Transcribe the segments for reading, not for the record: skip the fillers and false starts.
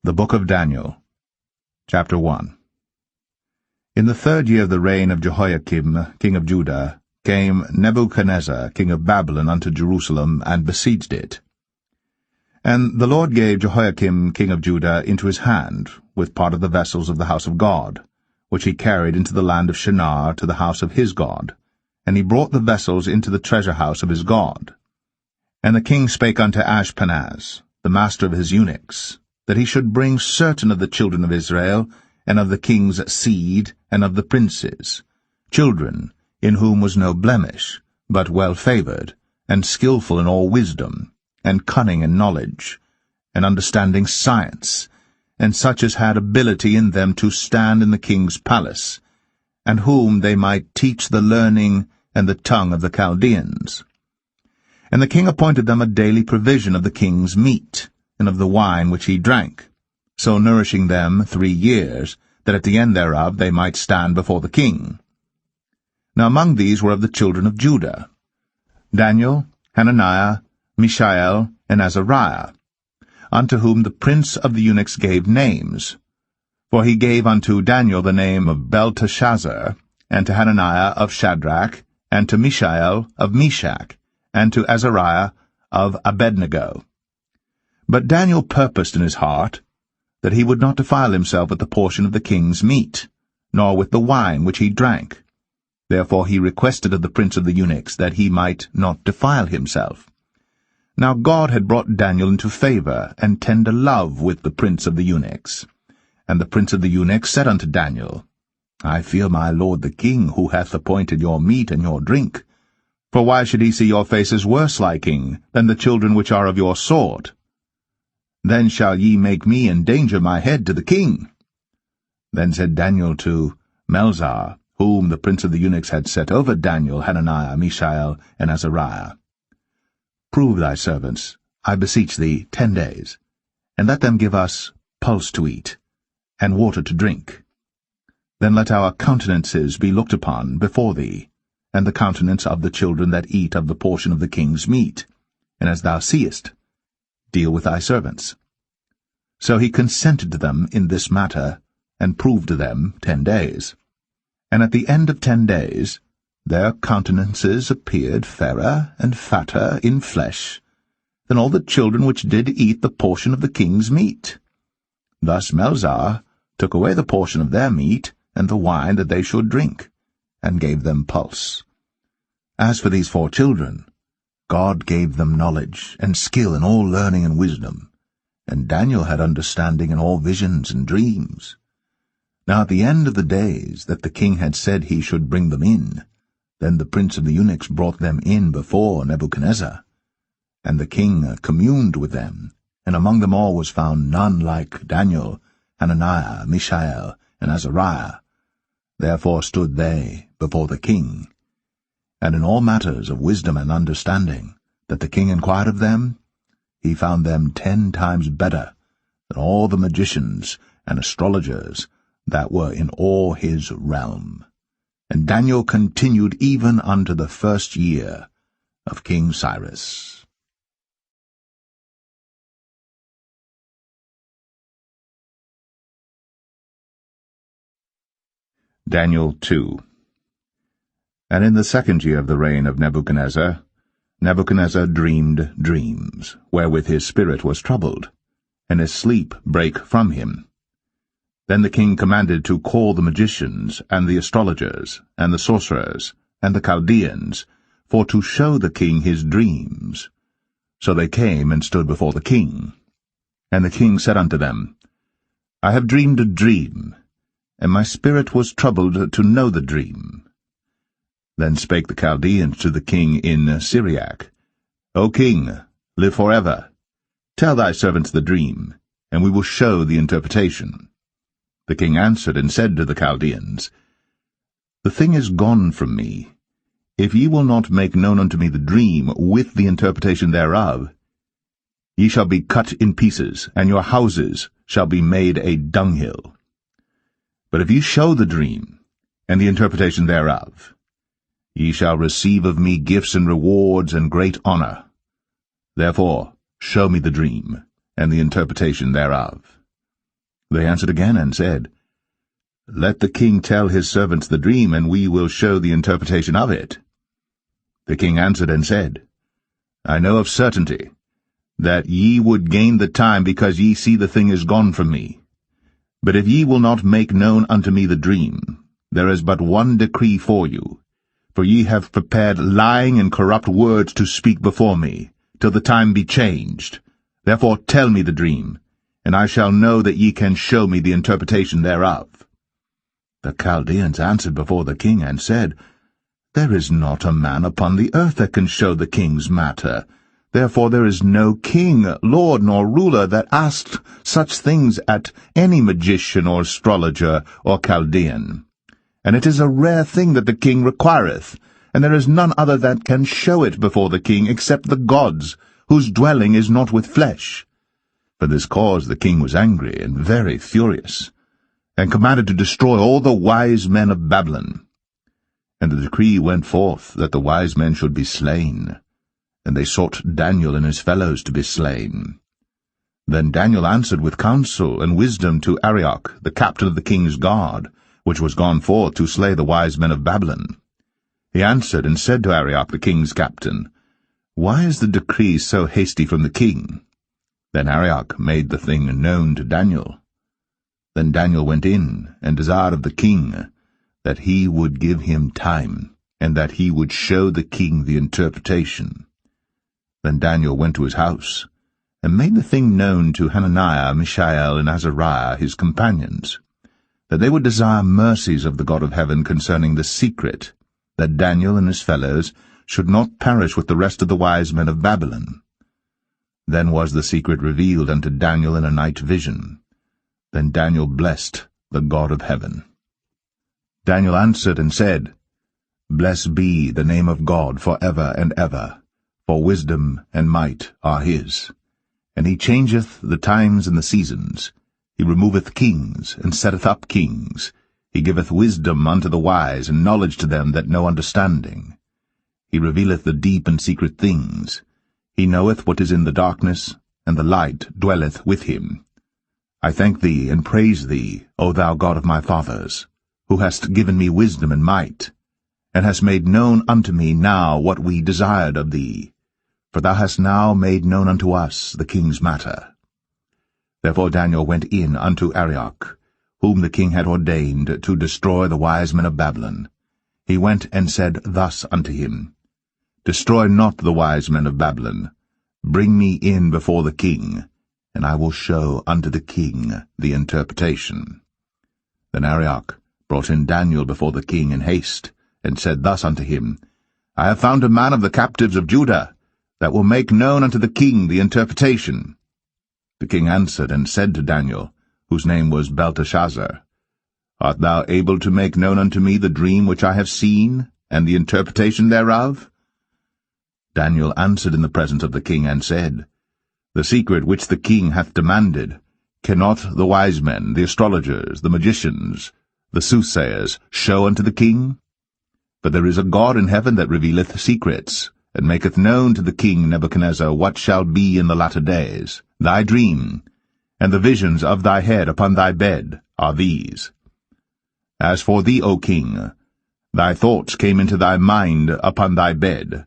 The Book of Daniel, Chapter 1. In the 3rd year of the reign of Jehoiakim, king of Judah, came Nebuchadnezzar, king of Babylon, unto Jerusalem, and besieged it. And the Lord gave Jehoiakim, king of Judah, into his hand, with part of the vessels of the house of God, which he carried into the land of Shinar to the house of his God, and he brought the vessels into the treasure house of his God. And the king spake unto Ashpenaz, the master of his eunuchs, that he should bring certain of the children of Israel, and of the king's seed, and of the princes, children in whom was no blemish, but well-favoured, and skillful in all wisdom, and cunning in knowledge, and understanding science, and such as had ability in them to stand in the king's palace, and whom they might teach the learning and the tongue of the Chaldeans. And the king appointed them a daily provision of the king's meat, and of the wine which he drank, so nourishing them 3 years, that at the end thereof they might stand before the king. Now among these were of the children of Judah, Daniel, Hananiah, Mishael, and Azariah, unto whom the prince of the eunuchs gave names. For he gave unto Daniel the name of Belteshazzar, and to Hananiah of Shadrach, and to Mishael of Meshach, and to Azariah of Abednego. But Daniel purposed in his heart that he would not defile himself with the portion of the king's meat, nor with the wine which he drank. Therefore he requested of the prince of the eunuchs that he might not defile himself. Now God had brought Daniel into favour and tender love with the prince of the eunuchs. And the prince of the eunuchs said unto Daniel, I fear my lord the king, who hath appointed your meat and your drink. For why should he see your faces worse liking than the children which are of your sort? Then shall ye make me endanger my head to the king. Then said Daniel to Melzar, whom the prince of the eunuchs had set over Daniel, Hananiah, Mishael, and Azariah, Prove thy servants, I beseech thee, 10 days, and let them give us pulse to eat, and water to drink. Then let our countenances be looked upon before thee, and the countenance of the children that eat of the portion of the king's meat, and as thou seest, deal with thy servants. So he consented to them in this matter, and proved to them 10 days. And at the end of 10 days, their countenances appeared fairer and fatter in flesh than all the children which did eat the portion of the king's meat. Thus Melzar took away the portion of their meat and the wine that they should drink, and gave them pulse. As for these 4 children, God gave them knowledge and skill in all learning and wisdom, and Daniel had understanding in all visions and dreams. Now at the end of the days that the king had said he should bring them in, then the prince of the eunuchs brought them in before Nebuchadnezzar. And the king communed with them, and among them all was found none like Daniel, Hananiah, Mishael, and Azariah. Therefore stood they before the king. And in all matters of wisdom and understanding, that the king inquired of them, he found them 10 times better than all the magicians and astrologers that were in all his realm. And Daniel continued even unto the 1st year of King Cyrus. Daniel 2. And in the 2nd year of the reign of Nebuchadnezzar, Nebuchadnezzar dreamed dreams, wherewith his spirit was troubled, and his sleep brake from him. Then the king commanded to call the magicians, and the astrologers, and the sorcerers, and the Chaldeans, for to show the king his dreams. So they came and stood before the king. And the king said unto them, I have dreamed a dream, and my spirit was troubled to know the dream. Then spake the Chaldeans to the king in Syriac, O king, live forever. Tell thy servants the dream, and we will show the interpretation. The king answered and said to the Chaldeans, The thing is gone from me. If ye will not make known unto me the dream with the interpretation thereof, ye shall be cut in pieces, and your houses shall be made a dunghill. But if ye show the dream, and the interpretation thereof, ye shall receive of me gifts and rewards and great honour. Therefore show me the dream, and the interpretation thereof. They answered again and said, Let the king tell his servants the dream, and we will show the interpretation of it. The king answered and said, I know of certainty that ye would gain the time, because ye see the thing is gone from me. But if ye will not make known unto me the dream, there is but one decree for you, for ye have prepared lying and corrupt words to speak before me, till the time be changed. Therefore tell me the dream, and I shall know that ye can show me the interpretation thereof. The Chaldeans answered before the king, and said, There is not a man upon the earth that can show the king's matter. Therefore there is no king, lord, nor ruler that asked such things at any magician or astrologer or Chaldean. And it is a rare thing that the king requireth, and there is none other that can show it before the king except the gods, whose dwelling is not with flesh. For this cause the king was angry and very furious, and commanded to destroy all the wise men of Babylon. And the decree went forth that the wise men should be slain, and they sought Daniel and his fellows to be slain. Then Daniel answered with counsel and wisdom to Arioch, the captain of the king's guard, which was gone forth to slay the wise men of Babylon. He answered and said to Arioch, the king's captain, Why is the decree so hasty from the king? Then Arioch made the thing known to Daniel. Then Daniel went in and desired of the king that he would give him time, and that he would show the king the interpretation. Then Daniel went to his house, and made the thing known to Hananiah, Mishael, and Azariah, his companions, that they would desire mercies of the God of heaven concerning the secret, that Daniel and his fellows should not perish with the rest of the wise men of Babylon. Then was the secret revealed unto Daniel in a night vision. Then Daniel blessed the God of heaven. Daniel answered and said, Blessed be the name of God for ever and ever, for wisdom and might are his. And he changeth the times and the seasons. He removeth kings, and setteth up kings. He giveth wisdom unto the wise, and knowledge to them that know understanding. He revealeth the deep and secret things. He knoweth what is in the darkness, and the light dwelleth with him. I thank thee and praise thee, O thou God of my fathers, who hast given me wisdom and might, and hast made known unto me now what we desired of thee. For thou hast now made known unto us the king's matter. Therefore Daniel went in unto Arioch, whom the king had ordained to destroy the wise men of Babylon. He went and said thus unto him, Destroy not the wise men of Babylon. Bring me in before the king, and I will show unto the king the interpretation. Then Arioch brought in Daniel before the king in haste, and said thus unto him, I have found a man of the captives of Judah, that will make known unto the king the interpretation. The king answered and said to Daniel, whose name was Belteshazzar, Art thou able to make known unto me the dream which I have seen, and the interpretation thereof? Daniel answered in the presence of the king, and said, The secret which the king hath demanded, cannot the wise men, the astrologers, the magicians, the soothsayers, show unto the king? But there is a God in heaven that revealeth secrets, and maketh known to the king Nebuchadnezzar what shall be in the latter days. Thy dream, and the visions of thy head upon thy bed, are these. As for thee, O king, thy thoughts came into thy mind upon thy bed,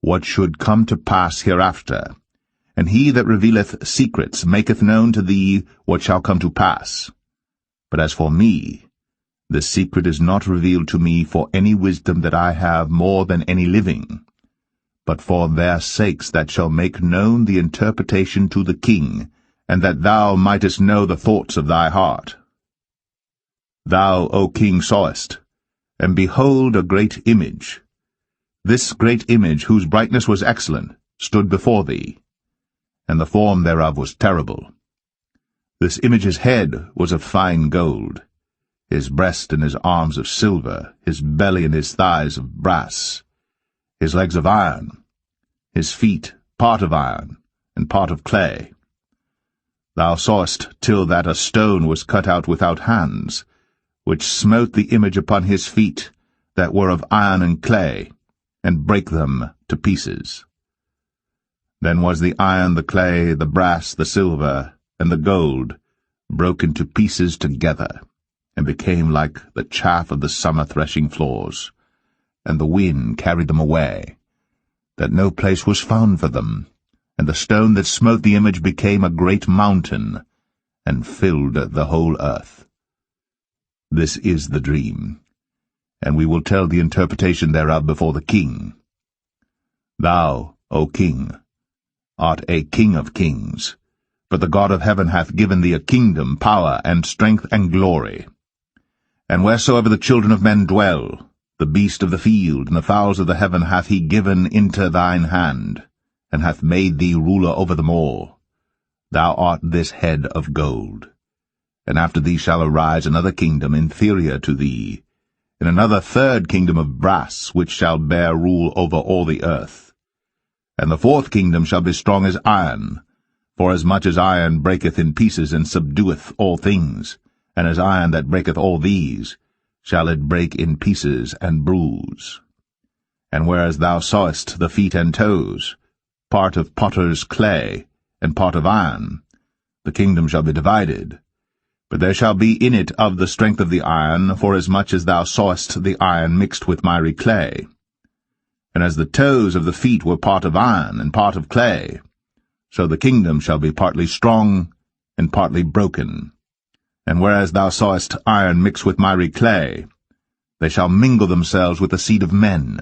what should come to pass hereafter. And he that revealeth secrets maketh known to thee what shall come to pass. But as for me, the secret is not revealed to me for any wisdom that I have more than any living, but for their sakes that shall make known the interpretation to the king, and that thou mightest know the thoughts of thy heart. Thou, O king, sawest, and behold a great image. This great image, whose brightness was excellent, stood before thee, and the form thereof was terrible. This image's head was of fine gold, his breast and his arms of silver, his belly and his thighs of brass, his legs of iron, his feet part of iron, and part of clay. Thou sawest till that a stone was cut out without hands, which smote the image upon his feet, that were of iron and clay, and brake them to pieces. Then was the iron, the clay, the brass, the silver, and the gold, broke into pieces together, and became like the chaff of the summer threshing floors, and the wind carried them away, that no place was found for them, and the stone that smote the image became a great mountain, and filled the whole earth. This is the dream, and we will tell the interpretation thereof before the king. Thou, O king, art a king of kings, but the God of heaven hath given thee a kingdom, power, and strength, and glory. And wheresoever the children of men dwell, the beast of the field and the fowls of the heaven hath he given into thine hand, and hath made thee ruler over them all. Thou art this head of gold. And after thee shall arise another kingdom inferior to thee, and another third kingdom of brass, which shall bear rule over all the earth. And the fourth kingdom shall be strong as iron, forasmuch as iron breaketh in pieces and subdueth all things, and as iron that breaketh all these, shall it break in pieces and bruise. And whereas thou sawest the feet and toes, part of potter's clay, and part of iron, the kingdom shall be divided. But there shall be in it of the strength of the iron, forasmuch as thou sawest the iron mixed with miry clay. And as the toes of the feet were part of iron and part of clay, so the kingdom shall be partly strong and partly broken. And whereas thou sawest iron mixed with miry clay, they shall mingle themselves with the seed of men,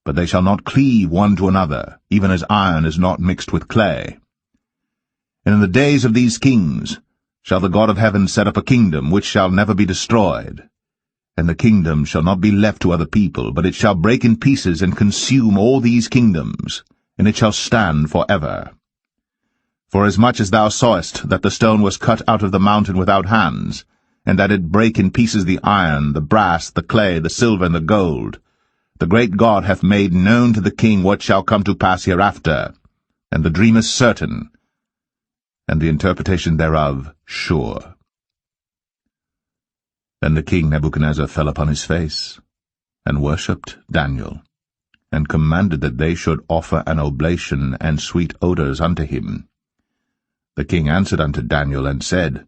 but they shall not cleave one to another, even as iron is not mixed with clay. And in the days of these kings shall the God of heaven set up a kingdom which shall never be destroyed. And the kingdom shall not be left to other people, but it shall break in pieces and consume all these kingdoms, and it shall stand for ever. Forasmuch as thou sawest that the stone was cut out of the mountain without hands, and that it brake in pieces the iron, the brass, the clay, the silver, and the gold, the great God hath made known to the king what shall come to pass hereafter, and the dream is certain, and the interpretation thereof sure. Then the king Nebuchadnezzar fell upon his face, and worshipped Daniel, and commanded that they should offer an oblation and sweet odours unto him. The king answered unto Daniel, and said,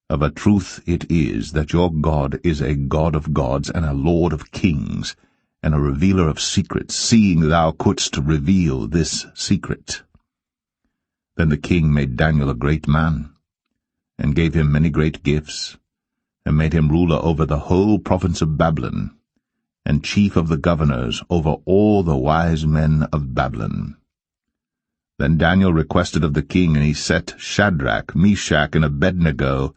Of a truth it is that your God is a God of gods, and a Lord of kings, and a revealer of secrets, seeing thou couldst reveal this secret. Then the king made Daniel a great man, and gave him many great gifts, and made him ruler over the whole province of Babylon, and chief of the governors over all the wise men of Babylon. Then Daniel requested of the king, and he set Shadrach, Meshach, and Abednego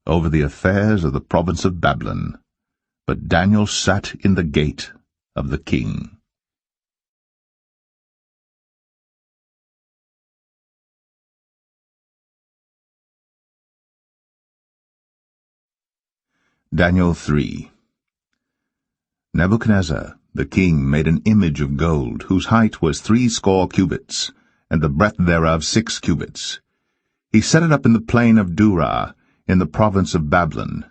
over the affairs of the province of Babylon. But Daniel sat in the gate of the king. Daniel 3. Nebuchadnezzar the king made an image of gold, whose height was 60 cubits, and the breadth thereof 6 cubits. He set it up in the plain of Dura, in the province of Babylon.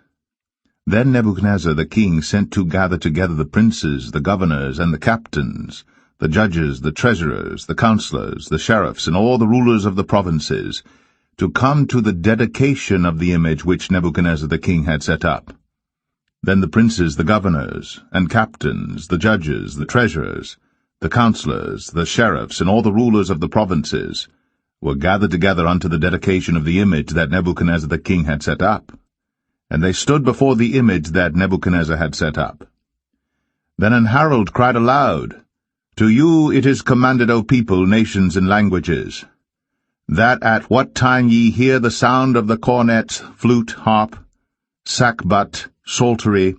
Then Nebuchadnezzar the king sent to gather together the princes, the governors, and the captains, the judges, the treasurers, the counselors, the sheriffs, and all the rulers of the provinces, to come to the dedication of the image which Nebuchadnezzar the king had set up. Then the princes, the governors, and captains, the judges, the treasurers, the counselors, the sheriffs, and all the rulers of the provinces were gathered together unto the dedication of the image that Nebuchadnezzar the king had set up. And they stood before the image that Nebuchadnezzar had set up. Then an herald cried aloud, To you it is commanded, O people, nations, and languages, that at what time ye hear the sound of the cornet, flute, harp, sackbut, psaltery,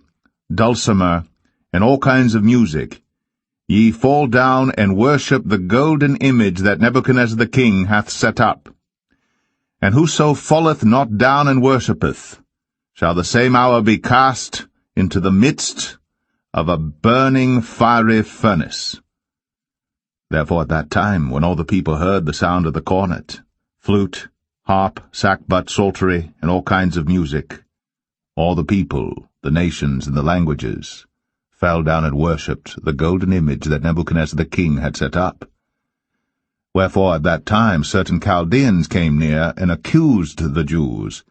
dulcimer, and all kinds of music, ye fall down and worship the golden image that Nebuchadnezzar the king hath set up. And whoso falleth not down and worshippeth, shall the same hour be cast into the midst of a burning fiery furnace. Therefore at that time, when all the people heard the sound of the cornet, flute, harp, sackbut, psaltery, and all kinds of music, all the people, the nations, and the languages, fell down and worshipped the golden image that Nebuchadnezzar the king had set up. Wherefore at that time certain Chaldeans came near and accused the Jews,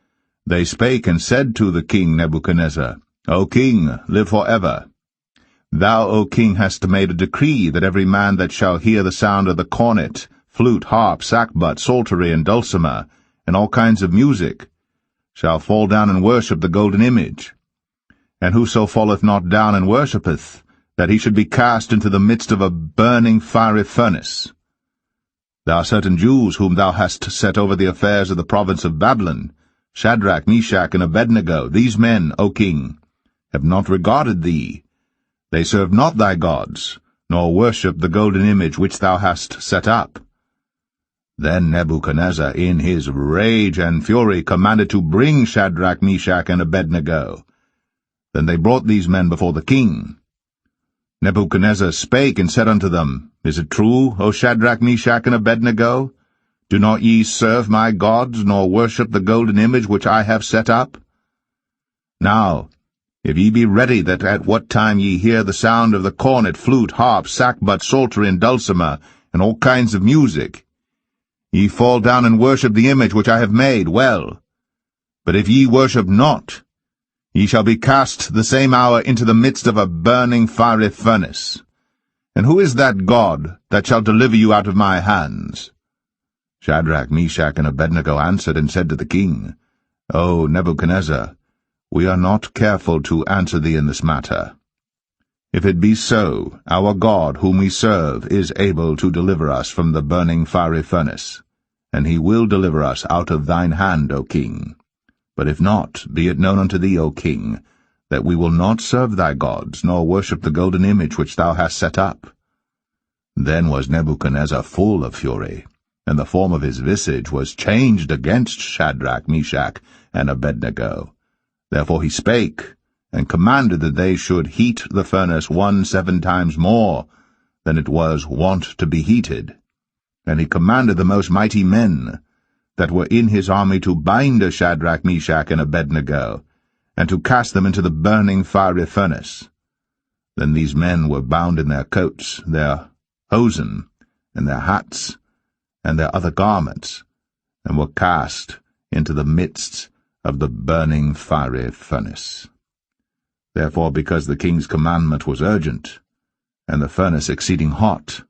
They spake and said to the king Nebuchadnezzar, O king, live for ever. Thou, O king, hast made a decree that every man that shall hear the sound of the cornet, flute, harp, sackbut, psaltery, and dulcimer, and all kinds of music, shall fall down and worship the golden image. And whoso falleth not down and worshippeth, that he should be cast into the midst of a burning fiery furnace. There are certain Jews whom thou hast set over the affairs of the province of Babylon, Shadrach, Meshach, and Abednego. These men, O king, have not regarded thee. They serve not thy gods, nor worship the golden image which thou hast set up. Then Nebuchadnezzar, in his rage and fury, commanded to bring Shadrach, Meshach, and Abednego. Then they brought these men before the king. Nebuchadnezzar spake and said unto them, Is it true, O Shadrach, Meshach, and Abednego? Do not ye serve my gods, nor worship the golden image which I have set up? Now, if ye be ready that at what time ye hear the sound of the cornet, flute, harp, sackbut, psaltery, and dulcimer, and all kinds of music, ye fall down and worship the image which I have made, well. But if ye worship not, ye shall be cast the same hour into the midst of a burning fiery furnace. And who is that God that shall deliver you out of my hands? Shadrach, Meshach, and Abednego answered and said to the king, O Nebuchadnezzar, we are not careful to answer thee in this matter. If it be so, our God, whom we serve, is able to deliver us from the burning fiery furnace, and he will deliver us out of thine hand, O king. But if not, be it known unto thee, O king, that we will not serve thy gods, nor worship the golden image which thou hast set up. Then was Nebuchadnezzar full of fury, and the form of his visage was changed against Shadrach, Meshach, and Abednego. Therefore he spake, and commanded that they should heat the furnace 17 times more than it was wont to be heated. And he commanded the most mighty men that were in his army to bind Shadrach, Meshach, and Abednego, and to cast them into the burning fiery furnace. Then these men were bound in their coats, their hosen, and their hats, and their other garments, and were cast into the midst of the burning fiery furnace. Therefore, because the king's commandment was urgent, and the furnace exceeding hot,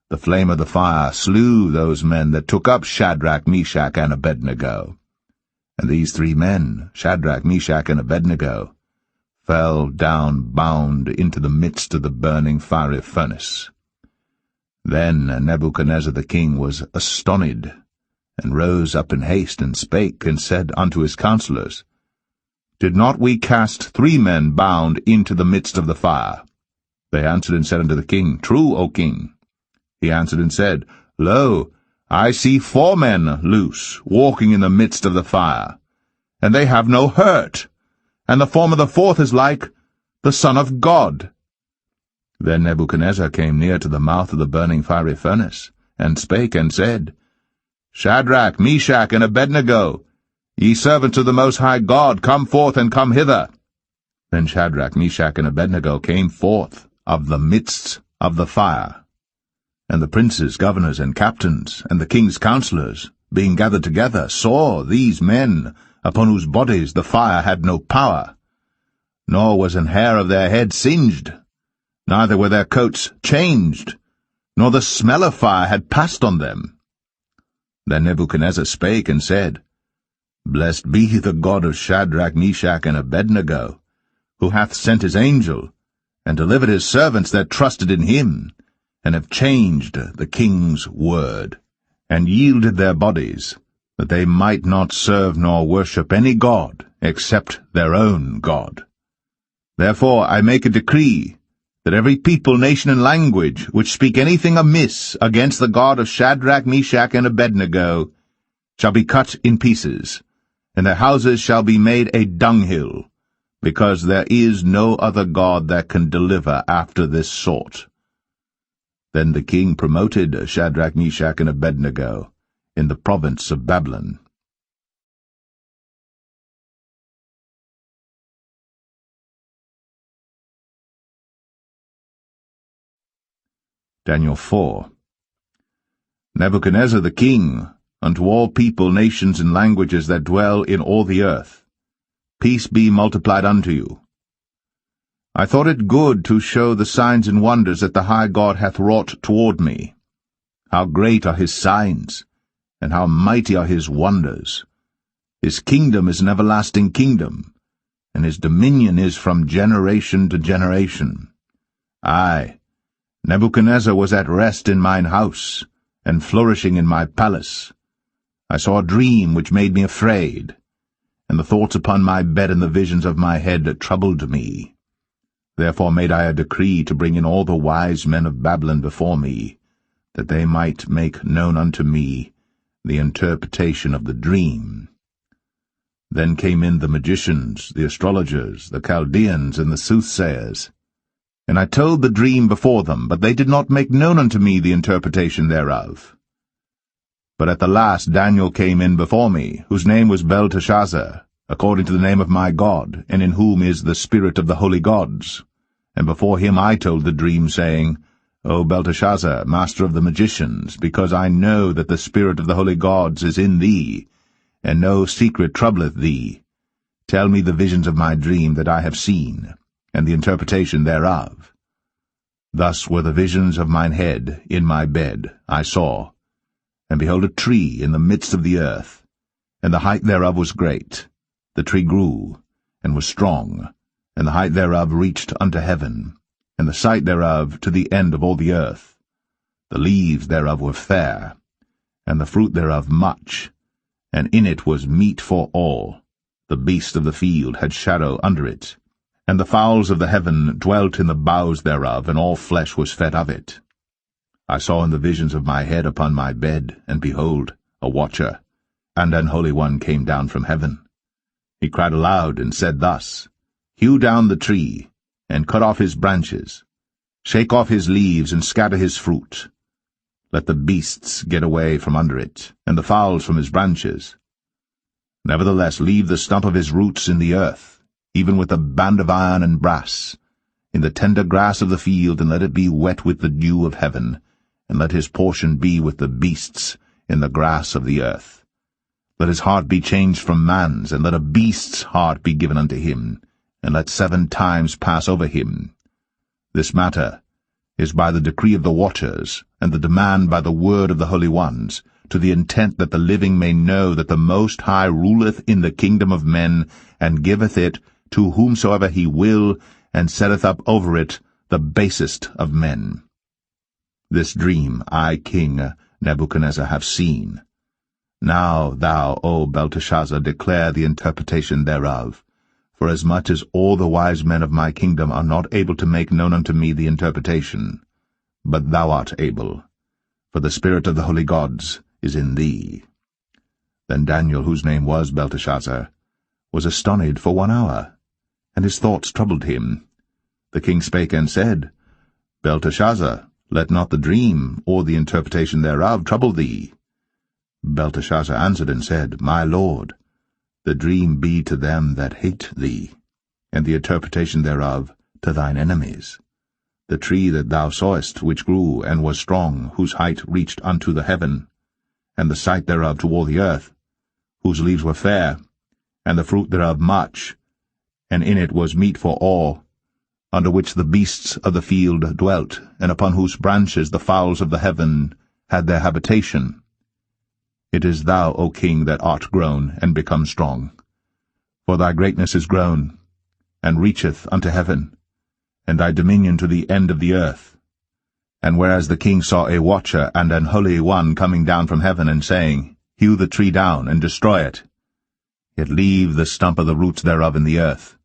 the flame of the fire slew those men that took up Shadrach, Meshach, and Abednego. And these 3 men, Shadrach, Meshach, and Abednego, fell down bound into the midst of the burning fiery furnace. Then Nebuchadnezzar the king was astonished, and rose up in haste, and spake, and said unto his counselors, Did not we cast 3 men bound into the midst of the fire? They answered and said unto the king, True, O king. He answered and said, Lo, I see 4 men loose, walking in the midst of the fire, and they have no hurt, and the form of the 4th is like the Son of God. Then Nebuchadnezzar came near to the mouth of the burning fiery furnace, and spake and said, Shadrach, Meshach, and Abednego, ye servants of the Most High God, come forth and come hither. Then Shadrach, Meshach, and Abednego came forth of the midst of the fire. And the princes, governors, and captains, and the king's counselors, being gathered together, saw these men, upon whose bodies the fire had no power, nor was an hair of their head singed, neither were their coats changed, nor the smell of fire had passed on them. Then Nebuchadnezzar spake and said, Blessed be the God of Shadrach, Meshach, and Abednego, who hath sent his angel, and delivered his servants that trusted in him, and have changed the king's word, and yielded their bodies, that they might not serve nor worship any god except their own God. Therefore I make a decree, that every people, nation, and language which speak anything amiss against the God of Shadrach, Meshach, and Abednego shall be cut in pieces, and their houses shall be made a dunghill, because there is no other God that can deliver after this sort. Then the king promoted Shadrach, Meshach, and Abednego in the province of Babylon. Daniel 4. Nebuchadnezzar the king unto all people, nations, and languages that dwell in all the earth. Peace be multiplied unto you. I thought it good to show the signs and wonders that the high God hath wrought toward me. How great are his signs, and how mighty are his wonders! His kingdom is an everlasting kingdom, and his dominion is from generation to generation. I, Nebuchadnezzar, was at rest in mine house, and flourishing in my palace. I saw a dream which made me afraid, and the thoughts upon my bed and the visions of my head troubled me. Therefore made I a decree to bring in all the wise men of Babylon before me, that they might make known unto me the interpretation of the dream. Then came in the magicians, the astrologers, the Chaldeans, and the soothsayers. And I told the dream before them, but they did not make known unto me the interpretation thereof. But at the last Daniel came in before me, whose name was Belteshazzar, according to the name of my God, and in whom is the spirit of the holy gods. And before him I told the dream, saying, O Belteshazzar, master of the magicians, because I know that the spirit of the holy gods is in thee, and no secret troubleth thee, tell me the visions of my dream that I have seen, and the interpretation thereof. Thus were the visions of mine head in my bed, I saw, and behold a tree in the midst of the earth, and the height thereof was great. The tree grew, and was strong, and the height thereof reached unto heaven, and the sight thereof to the end of all the earth. The leaves thereof were fair, and the fruit thereof much, and in it was meat for all. The beasts of the field had shadow under it, and the fowls of the heaven dwelt in the boughs thereof, and all flesh was fed of it. I saw in the visions of my head upon my bed, and behold, a watcher, and an holy one came down from heaven. He cried aloud, and said thus, Hew down the tree, and cut off his branches. Shake off his leaves, and scatter his fruit. Let the beasts get away from under it, and the fowls from his branches. Nevertheless leave the stump of his roots in the earth, even with a band of iron and brass, in the tender grass of the field, and let it be wet with the dew of heaven, and let his portion be with the beasts in the grass of the earth. Let his heart be changed from man's, and let a beast's heart be given unto him, and let 7 times pass over him. This matter is by the decree of the watchers, and the demand by the word of the holy ones, to the intent that the living may know that the Most High ruleth in the kingdom of men, and giveth it to whomsoever he will, and setteth up over it the basest of men. This dream I, King Nebuchadnezzar, have seen. Now thou, O Belteshazzar, declare the interpretation thereof, forasmuch as all the wise men of my kingdom are not able to make known unto me the interpretation. But thou art able, for the spirit of the holy gods is in thee. Then Daniel, whose name was Belteshazzar, was astonied for 1 hour, and his thoughts troubled him. The king spake and said, Belteshazzar, let not the dream or the interpretation thereof trouble thee. Belteshazzar answered and said, My lord, the dream be to them that hate thee, and the interpretation thereof to thine enemies. The tree that thou sawest, which grew and was strong, whose height reached unto the heaven, and the sight thereof to all the earth, whose leaves were fair, and the fruit thereof much, and in it was meat for all, under which the beasts of the field dwelt, and upon whose branches the fowls of the heaven had their habitation. It is thou, O king, that art grown and become strong. For thy greatness is grown, and reacheth unto heaven, and thy dominion to the end of the earth. And whereas the king saw a watcher and an holy one coming down from heaven, and saying, Hew the tree down, and destroy it, yet leave the stump of the roots thereof in the earth,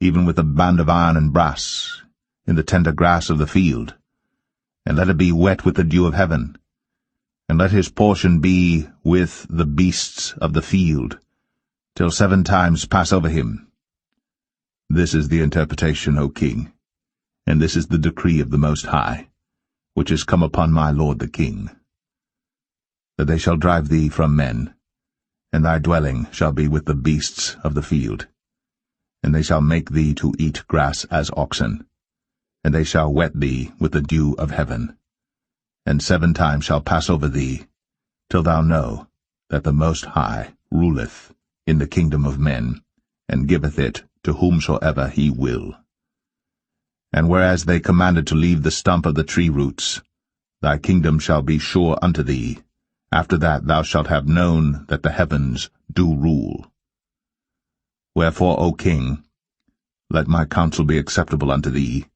even with a band of iron and brass, in the tender grass of the field, and let it be wet with the dew of heaven, and let his portion be with the beasts of the field, till 7 times pass over him. This is the interpretation, O king, and this is the decree of the Most High, which is come upon my lord the king, that they shall drive thee from men, and thy dwelling shall be with the beasts of the field, and they shall make thee to eat grass as oxen, and they shall wet thee with the dew of heaven, and 7 times shall pass over thee, till thou know that the Most High ruleth in the kingdom of men, and giveth it to whomsoever he will. And whereas they commanded to leave the stump of the tree roots, thy kingdom shall be sure unto thee. After that thou shalt have known that the heavens do rule. Wherefore, O king, let my counsel be acceptable unto thee,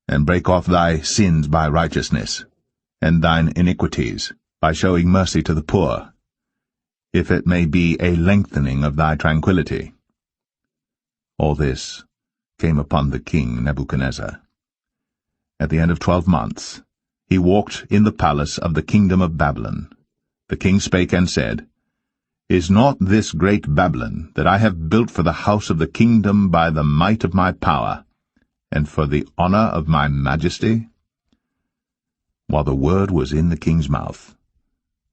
and break off thy sins by righteousness, and thine iniquities by showing mercy to the poor, if it may be a lengthening of thy tranquillity. All this came upon the king Nebuchadnezzar. At the end of 12 months, he walked in the palace of the kingdom of Babylon. The king spake and said, Is not this great Babylon, that I have built for the house of the kingdom by the might of my power, and for the honour of my majesty? While the word was in the king's mouth,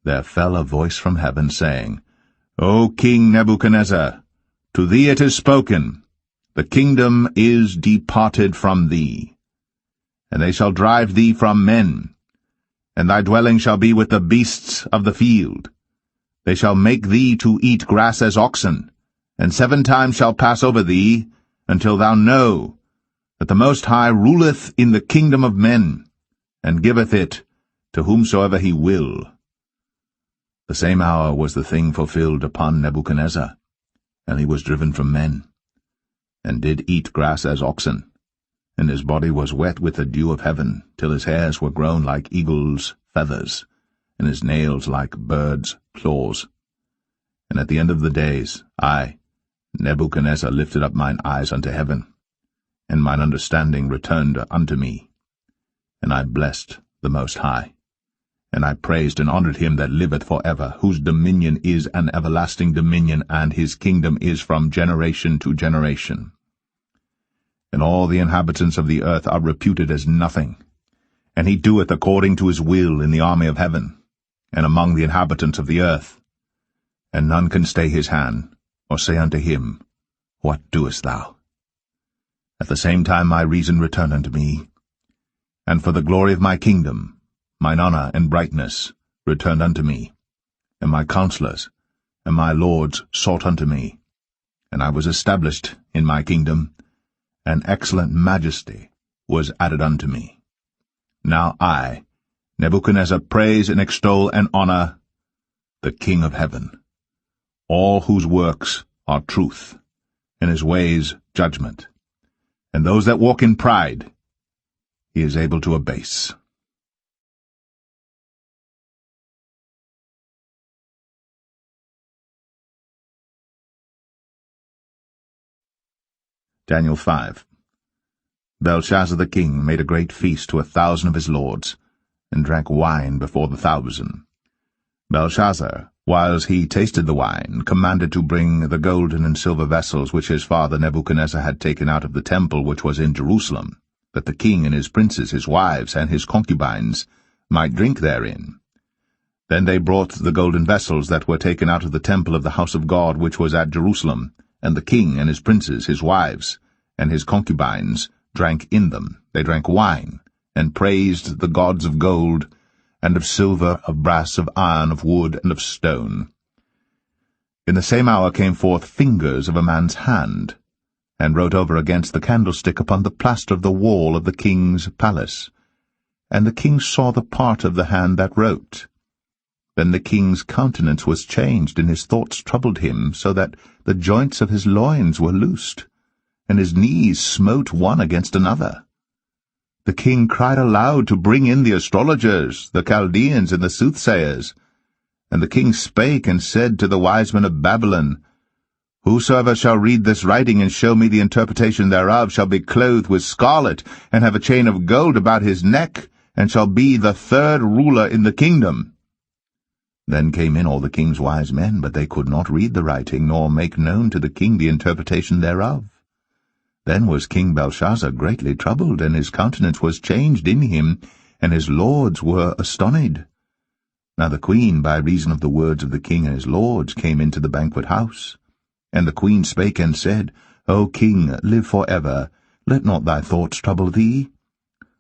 there fell a voice from heaven, saying, O King Nebuchadnezzar, to thee it is spoken, the kingdom is departed from thee, and they shall drive thee from men, and thy dwelling shall be with the beasts of the field. They shall make thee to eat grass as oxen, and 7 times shall pass over thee, until thou know that the Most High ruleth in the kingdom of men, and giveth it to whomsoever he will. The same hour was the thing fulfilled upon Nebuchadnezzar, and he was driven from men, and did eat grass as oxen, and his body was wet with the dew of heaven, till his hairs were grown like eagles' feathers, and his nails like birds' claws. And at the end of the days, I, Nebuchadnezzar, lifted up mine eyes unto heaven, and mine understanding returned unto me. And I blessed the Most High, and I praised and honoured him that liveth for ever, whose dominion is an everlasting dominion, and his kingdom is from generation to generation. And all the inhabitants of the earth are reputed as nothing, and he doeth according to his will in the army of heaven, and among the inhabitants of the earth. And none can stay his hand, or say unto him, What doest thou? At the same time my reason returned unto me, and for the glory of my kingdom, mine honour and brightness returned unto me, and my counsellors and my lords sought unto me, and I was established in my kingdom, and excellent majesty was added unto me. Now I, Nebuchadnezzar, praise and extol and honour the King of heaven, all whose works are truth, and his ways judgment, and those that walk in pride he is able to abase. Daniel 5. Belshazzar the king made a great feast to 1,000 of his lords, and drank wine before the 1,000. Belshazzar, whiles he tasted the wine, commanded to bring the golden and silver vessels which his father Nebuchadnezzar had taken out of the temple which was in Jerusalem, that the king and his princes, his wives, and his concubines might drink therein. Then they brought the golden vessels that were taken out of the temple of the house of God which was at Jerusalem, and the king and his princes, his wives, and his concubines drank in them. They drank wine, and praised the gods of gold, and of silver, of brass, of iron, of wood, and of stone. In the same hour came forth fingers of a man's hand, and wrote over against the candlestick upon the plaster of the wall of the king's palace. And the king saw the part of the hand that wrote. Then the king's countenance was changed, and his thoughts troubled him, so that the joints of his loins were loosed, and his knees smote one against another. The king cried aloud to bring in the astrologers, the Chaldeans, and the soothsayers. And the king spake and said to the wise men of Babylon, Whosoever shall read this writing and show me the interpretation thereof shall be clothed with scarlet, and have a chain of gold about his neck, and shall be the 3rd ruler in the kingdom. Then came in all the king's wise men, but they could not read the writing, nor make known to the king the interpretation thereof. Then was King Belshazzar greatly troubled, and his countenance was changed in him, and his lords were astonied. Now the queen, by reason of the words of the king and his lords, came into the banquet house. And the queen spake and said, O king, live for ever. Let not thy thoughts trouble thee,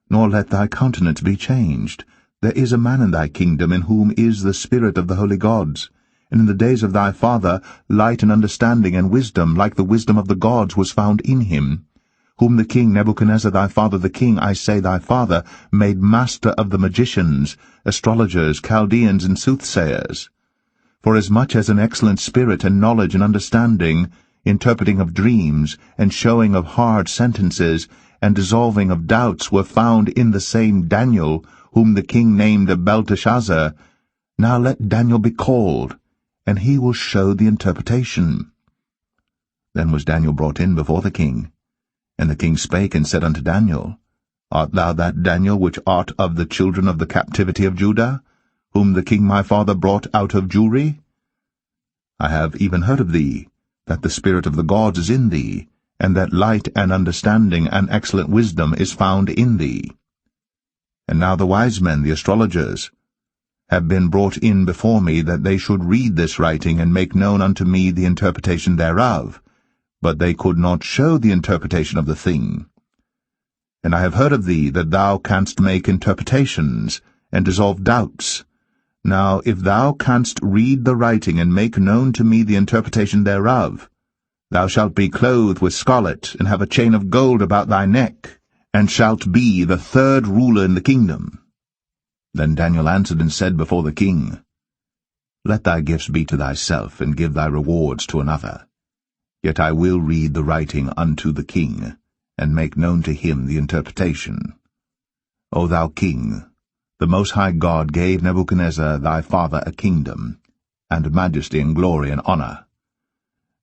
nor let thy countenance be changed. There is a man in thy kingdom in whom is the spirit of the holy gods, and in the days of thy father light and understanding and wisdom, like the wisdom of the gods, was found in him, whom the king Nebuchadnezzar thy father, the king, I say thy father, made master of the magicians, astrologers, Chaldeans, and soothsayers. For as much as an excellent spirit and knowledge and understanding, interpreting of dreams, and showing of hard sentences, and dissolving of doubts were found in the same Daniel, whom the king named Belteshazzar, now let Daniel be called, and he will show the interpretation. Then was Daniel brought in before the king. And the king spake and said unto Daniel, Art thou that Daniel which art of the children of the captivity of Judah, whom the king my father brought out of Jewry? I have even heard of thee, that the spirit of the gods is in thee, and that light and understanding and excellent wisdom is found in thee. And now the wise men, the astrologers, have been brought in before me, that they should read this writing, and make known unto me the interpretation thereof, but they could not show the interpretation of the thing. And I have heard of thee, that thou canst make interpretations, and dissolve doubts. Now if thou canst read the writing, and make known to me the interpretation thereof, thou shalt be clothed with scarlet, and have a chain of gold about thy neck, and shalt be the third ruler in the kingdom. Then Daniel answered and said before the king, Let thy gifts be to thyself, and give thy rewards to another. Yet I will read the writing unto the king, and make known to him the interpretation. O thou king, the Most High God gave Nebuchadnezzar thy father a kingdom, and majesty and glory and honor.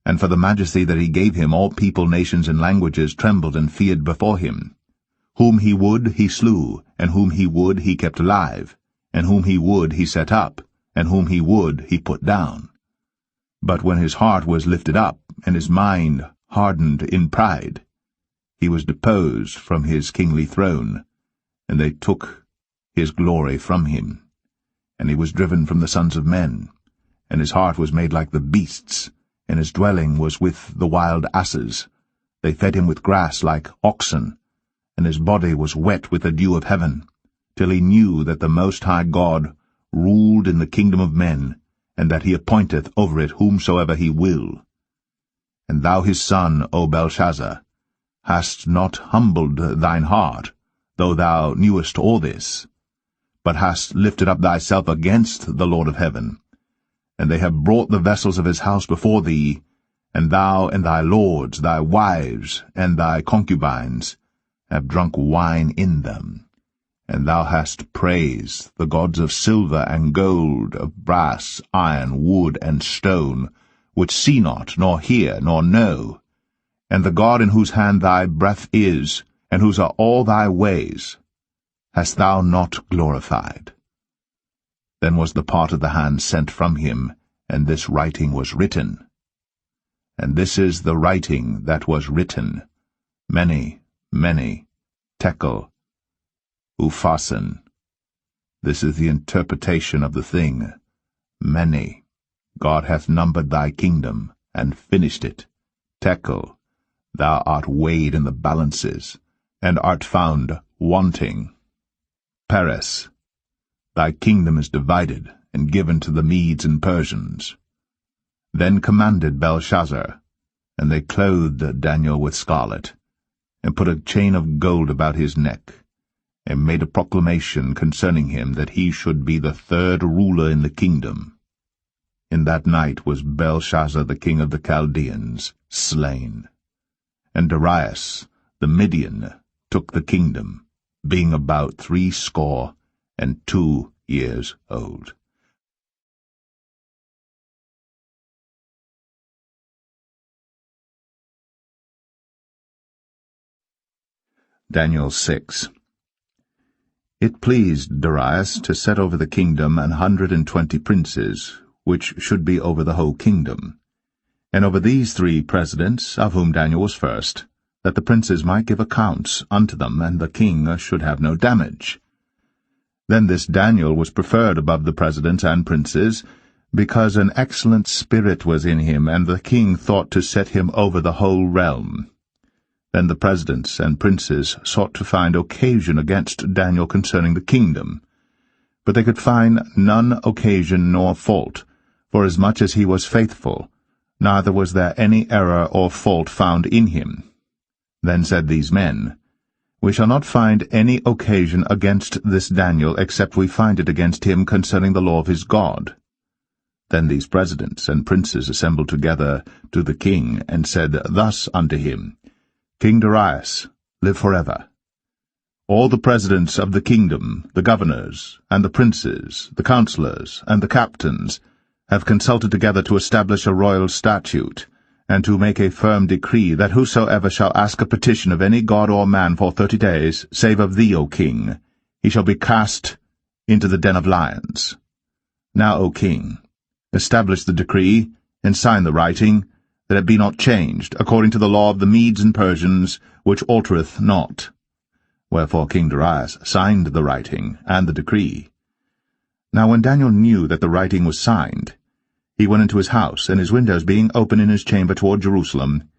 And for the majesty that he gave him, all people, nations, and languages trembled and feared before him. Whom he would he slew, and whom he would he kept alive, and whom he would he set up, and whom he would he put down. But when his heart was lifted up, and his mind hardened in pride, he was deposed from his kingly throne, and they took his glory from him. And he was driven from the sons of men, and his heart was made like the beasts, and his dwelling was with the wild asses. They fed him with grass like oxen, and his body was wet with the dew of heaven, till he knew that the Most High God ruled in the kingdom of men, and that he appointeth over it whomsoever he will. And thou his son, O Belshazzar, hast not humbled thine heart, though thou knewest all this, but hast lifted up thyself against the Lord of heaven. And they have brought the vessels of his house before thee, and thou and thy lords, thy wives, and thy concubines, have drunk wine in them. And thou hast praised the gods of silver and gold, of brass, iron, wood, and stone, which see not, nor hear, nor know, and the God in whose hand thy breath is, and whose are all thy ways, hast thou not glorified. Then was the part of the hand sent from him, and this writing was written. And this is the writing that was written, Mene, Mene, Tekel, Upharsin. This is the interpretation of the thing. Mene, God hath numbered thy kingdom, and finished it. Tekel, thou art weighed in the balances, and art found wanting. Peres, thy kingdom is divided, and given to the Medes and Persians. Then commanded Belshazzar, and they clothed Daniel with scarlet, and put a chain of gold about his neck, and made a proclamation concerning him that he should be the third ruler in the kingdom. In that night was Belshazzar the king of the Chaldeans slain. And Darius the Median took the kingdom, being about 62 years old. Daniel 6. It pleased Darius to set over the kingdom 120 princes, which should be over the whole kingdom. And over these 3 presidents, of whom Daniel was first, that the princes might give accounts unto them, and the king should have no damage. Then this Daniel was preferred above the presidents and princes, because an excellent spirit was in him, and the king thought to set him over the whole realm. Then the presidents and princes sought to find occasion against Daniel concerning the kingdom. But they could find none occasion nor fault, forasmuch as he was faithful, neither was there any error or fault found in him. Then said these men, We shall not find any occasion against this Daniel, except we find it against him concerning the law of his God. Then these presidents and princes assembled together to the king, and said thus unto him, King Darius, live forever. All the presidents of the kingdom, the governors, and the princes, the counselors, and the captains, have consulted together to establish a royal statute, and to make a firm decree that whosoever shall ask a petition of any god or man for 30 days, save of thee, O king, he shall be cast into the den of lions. Now, O king, establish the decree, and sign the writing, that it be not changed, according to the law of the Medes and Persians, which altereth not. Wherefore King Darius signed the writing and the decree. Now when Daniel knew that the writing was signed, he went into his house, and his windows being open in his chamber toward Jerusalem,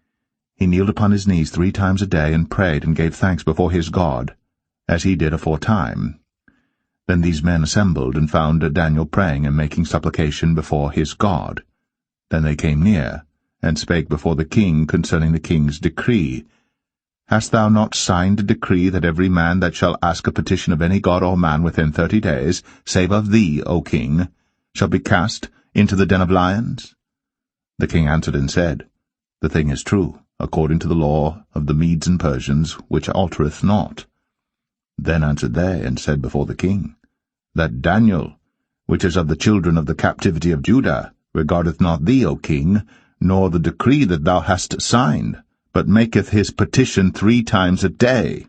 he kneeled upon his knees 3 times a day, and prayed and gave thanks before his God, as he did aforetime. Then these men assembled, and found Daniel praying and making supplication before his God. Then they came near, and spake before the king concerning the king's decree. Hast thou not signed a decree that every man that shall ask a petition of any god or man within 30 days, save of thee, O king, shall be cast into the den of lions? The king answered and said, The thing is true, according to the law of the Medes and Persians, which altereth not. Then answered they, and said before the king, That Daniel, which is of the children of the captivity of Judah, regardeth not thee, O king, nor the decree that thou hast signed, but maketh his petition 3 times a day.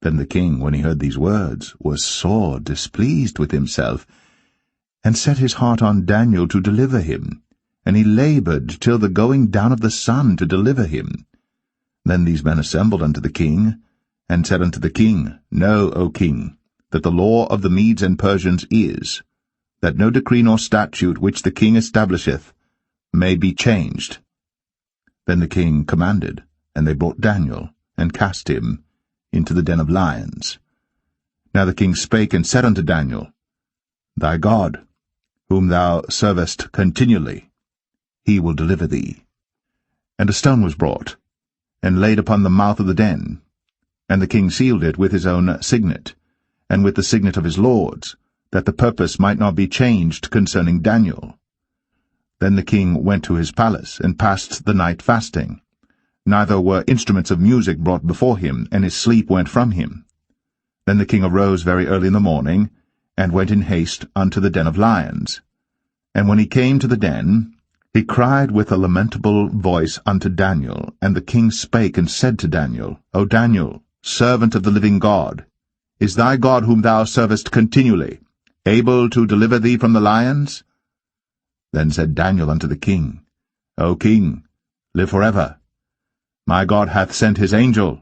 Then the king, when he heard these words, was sore displeased with himself, and set his heart on Daniel to deliver him, and he laboured till the going down of the sun to deliver him. Then these men assembled unto the king, and said unto the king, Know, O king, that the law of the Medes and Persians is, that no decree nor statute which the king establisheth may be changed. Then the king commanded, and they brought Daniel, and cast him into the den of lions. Now the king spake and said unto Daniel, Thy God, whom thou servest continually, he will deliver thee. And a stone was brought, and laid upon the mouth of the den, and the king sealed it with his own signet, and with the signet of his lords, that the purpose might not be changed concerning Daniel. Then the king went to his palace, and passed the night fasting. Neither were instruments of music brought before him, and his sleep went from him. Then the king arose very early in the morning, and went in haste unto the den of lions. And when he came to the den, he cried with a lamentable voice unto Daniel. And the king spake and said to Daniel, O Daniel, servant of the living God, is thy God whom thou servest continually able to deliver thee from the lions? Then said Daniel unto the king, O king, live forever. My God hath sent his angel,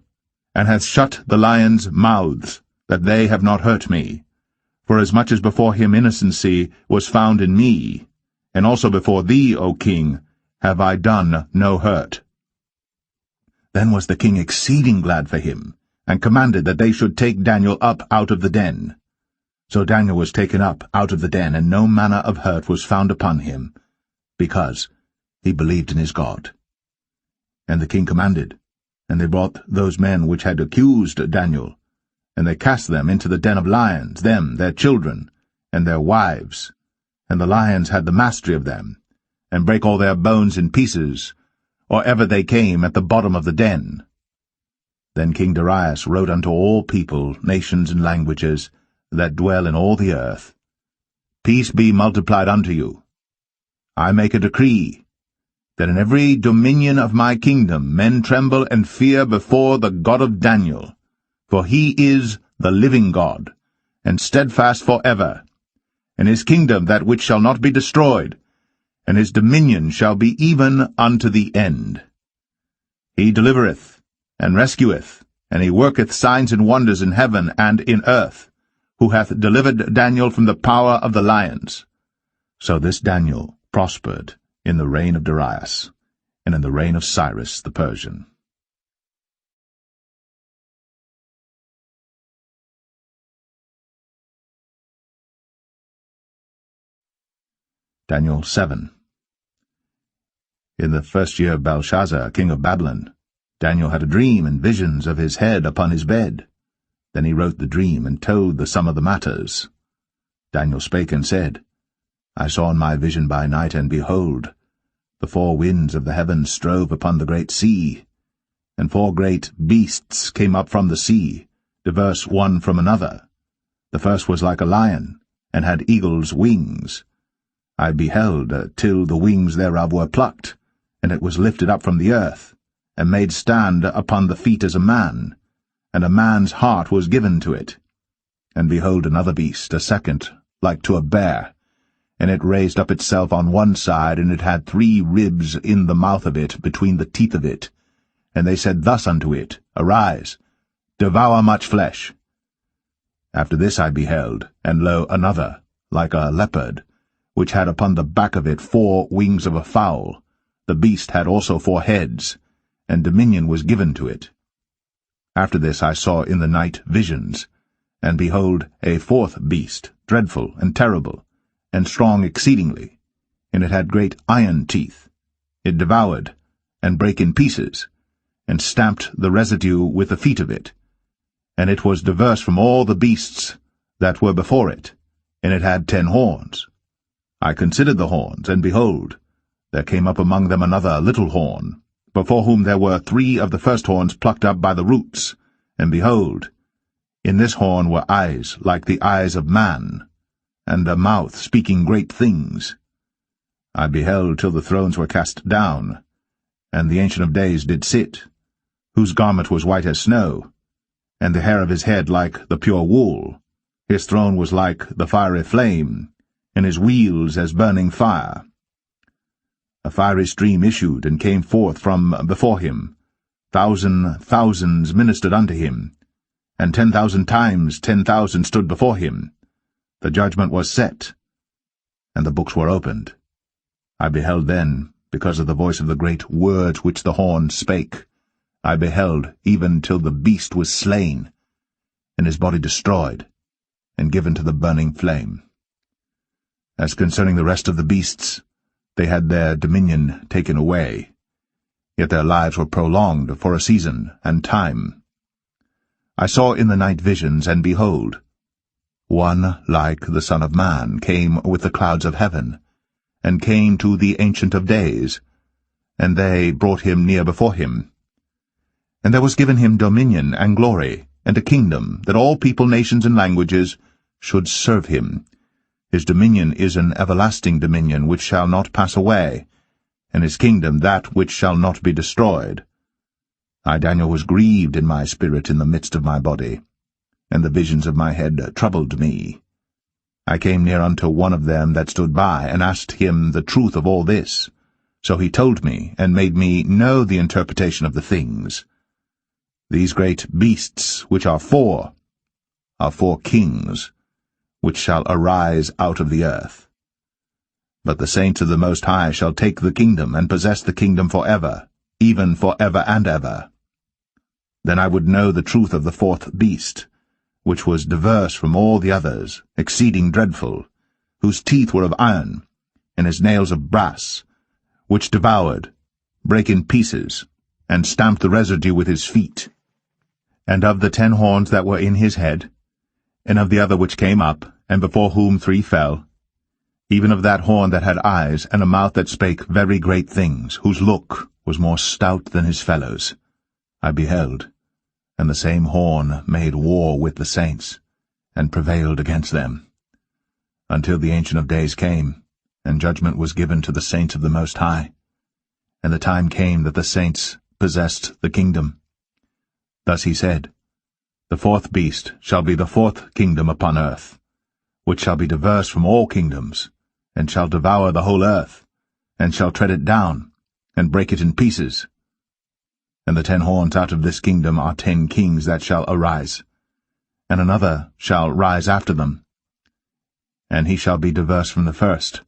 and hath shut the lions' mouths, that they have not hurt me. Forasmuch as before him innocency was found in me, and also before thee, O king, have I done no hurt. Then was the king exceeding glad for him, and commanded that they should take Daniel up out of the den. So Daniel was taken up out of the den, and no manner of hurt was found upon him, because he believed in his God. And the king commanded, and they brought those men which had accused Daniel, and they cast them into the den of lions, them, their children, and their wives. And the lions had the mastery of them, and brake all their bones in pieces, or ever they came at the bottom of the den. Then King Darius wrote unto all people, nations, and languages, that dwell in all the earth, Peace be multiplied unto you. I make a decree, that in every dominion of my kingdom men tremble and fear before the God of Daniel, for he is the living God, and steadfast for ever, and his kingdom that which shall not be destroyed, and his dominion shall be even unto the end. He delivereth, and rescueth, and he worketh signs and wonders in heaven and in earth, who hath delivered Daniel from the power of the lions. So this Daniel prospered in the reign of Darius, and in the reign of Cyrus the Persian. Daniel 7. In the first year of Belshazzar, king of Babylon, Daniel had a dream and visions of his head upon his bed. Then he wrote the dream and told the sum of the matters. Daniel spake and said, I saw in my vision by night, and behold, the four winds of the heavens strove upon the great sea, and four great beasts came up from the sea, diverse one from another. The first was like a lion, and had eagle's wings. I beheld till the wings thereof were plucked, and it was lifted up from the earth, and made stand upon the feet as a man, and a man's heart was given to it. And behold, another beast, a second, like to a bear, and it raised up itself on one side, and it had 3 ribs in the mouth of it, between the teeth of it. And they said thus unto it, Arise, devour much flesh. After this I beheld, and lo, another, like a leopard, which had upon the back of it 4 wings of a fowl. The beast had also 4 heads, and dominion was given to it. After this I saw in the night visions, and behold, a 4th beast, dreadful and terrible, and strong exceedingly, and it had great iron teeth. It devoured, and brake in pieces, and stamped the residue with the feet of it. And it was diverse from all the beasts that were before it, and it had 10 horns. I considered the horns, and behold, there came up among them another little horn, before whom there were 3 of the first horns plucked up by the roots. And behold, in this horn were eyes like the eyes of man, and a mouth speaking great things. I beheld till the thrones were cast down, and the Ancient of Days did sit, whose garment was white as snow, and the hair of his head like the pure wool. His throne was like the fiery flame, and his wheels as burning fire. A fiery stream issued and came forth from before him. Thousands ministered unto him, and 10,000 times 10,000 stood before him. The judgment was set, and the books were opened. I beheld then, because of the voice of the great words which the horn spake, I beheld even till the beast was slain, and his body destroyed, and given to the burning flame. As concerning the rest of the beasts, they had their dominion taken away, yet their lives were prolonged for a season and time. I saw in the night visions, and behold, one like the Son of Man came with the clouds of heaven, and came to the Ancient of Days, and they brought him near before him. And there was given him dominion and glory, and a kingdom, that all people, nations, and languages should serve him. His dominion is an everlasting dominion which shall not pass away, and his kingdom that which shall not be destroyed. I, Daniel, was grieved in my spirit in the midst of my body, and the visions of my head troubled me. I came near unto one of them that stood by, and asked him the truth of all this. So he told me, and made me know the interpretation of the things. These great beasts, which are 4 kings, which shall arise out of the earth. But the saints of the Most High shall take the kingdom, and possess the kingdom for ever, even for ever and ever. Then I would know the truth of the 4th beast, which was diverse from all the others, exceeding dreadful, whose teeth were of iron, and his nails of brass, which devoured, brake in pieces, and stamped the residue with his feet. And of the 10 horns that were in his head, and of the other which came up, and before whom 3 fell, even of that horn that had eyes, and a mouth that spake very great things, whose look was more stout than his fellows, I beheld, and the same horn made war with the saints, and prevailed against them, until the Ancient of Days came, and judgment was given to the saints of the Most High, and the time came that the saints possessed the kingdom. Thus he said, The 4th beast shall be the 4th kingdom upon earth, which shall be diverse from all kingdoms, and shall devour the whole earth, and shall tread it down, and break it in pieces. And the 10 horns out of this kingdom are 10 kings that shall arise, and another shall rise after them. And he shall be diverse from the first,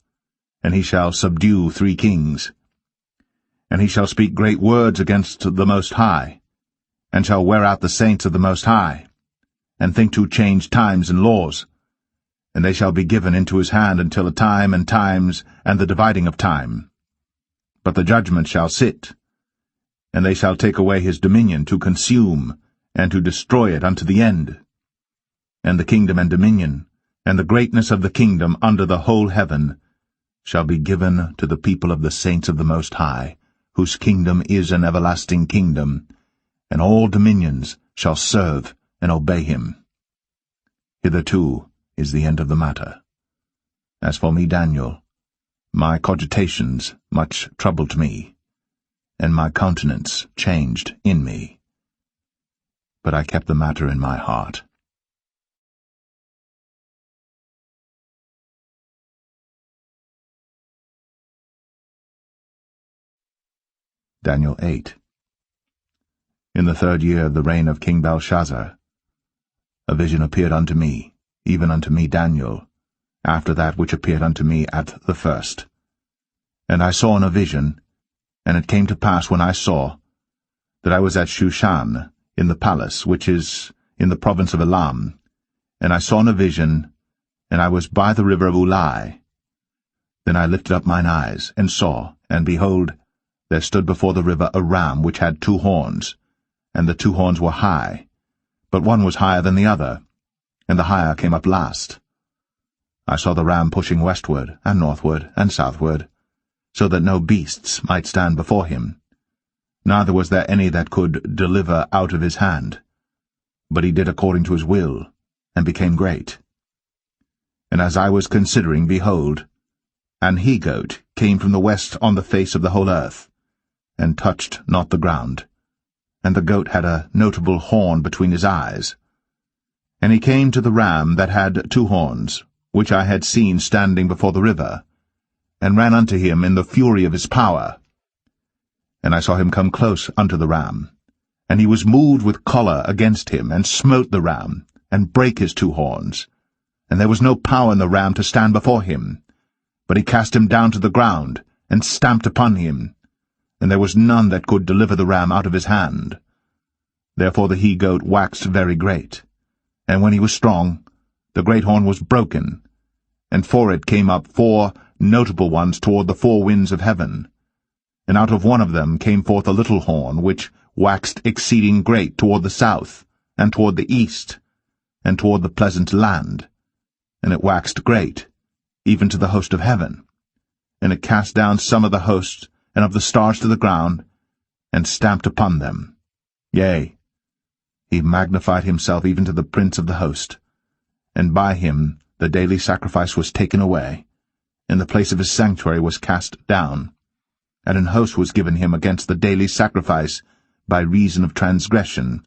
and he shall subdue 3 kings. And he shall speak great words against the Most High, and shall wear out the saints of the Most High, and think to change times and laws, and they shall be given into his hand until a time and times and the dividing of time. But the judgment shall sit, and they shall take away his dominion to consume, and to destroy it unto the end. And the kingdom and dominion, and the greatness of the kingdom under the whole heaven, shall be given to the people of the saints of the Most High, whose kingdom is an everlasting kingdom, and all dominions shall serve and obey him. Hitherto is the end of the matter. As for me, Daniel, my cogitations much troubled me, and my countenance changed in me. But I kept the matter in my heart. Daniel 8. In the 3rd year of the reign of King Belshazzar, a vision appeared unto me, even unto me Daniel, after that which appeared unto me at the first. And I saw in a vision, and it came to pass when I saw, that I was at Shushan, in the palace, which is in the province of Elam, and I saw in a vision, and I was by the river of Ulai. Then I lifted up mine eyes, and saw, and behold, there stood before the river a ram which had 2 horns, and the 2 horns were high, but one was higher than the other, and the higher came up last. I saw the ram pushing westward, and northward, and southward, so that no beasts might stand before him, neither was there any that could deliver out of his hand. But he did according to his will, and became great. And as I was considering, behold, an he-goat came from the west on the face of the whole earth, and touched not the ground, and the goat had a notable horn between his eyes. And he came to the ram that had 2 horns, which I had seen standing before the river, and ran unto him in the fury of his power. And I saw him come close unto the ram, and he was moved with choler against him, and smote the ram, and brake his 2 horns. And there was no power in the ram to stand before him, but he cast him down to the ground, and stamped upon him, and there was none that could deliver the ram out of his hand. Therefore the he-goat waxed very great, and when he was strong, the great horn was broken, and for it came up 4 notable ones toward the 4 winds of heaven. And out of one of them came forth a little horn, which waxed exceeding great toward the south, and toward the east, and toward the pleasant land. And it waxed great, even to the host of heaven. And it cast down some of the host and of the stars to the ground, and stamped upon them. Yea, he magnified himself even to the prince of the host, and by him the daily sacrifice was taken away, and the place of his sanctuary was cast down, and an host was given him against the daily sacrifice by reason of transgression,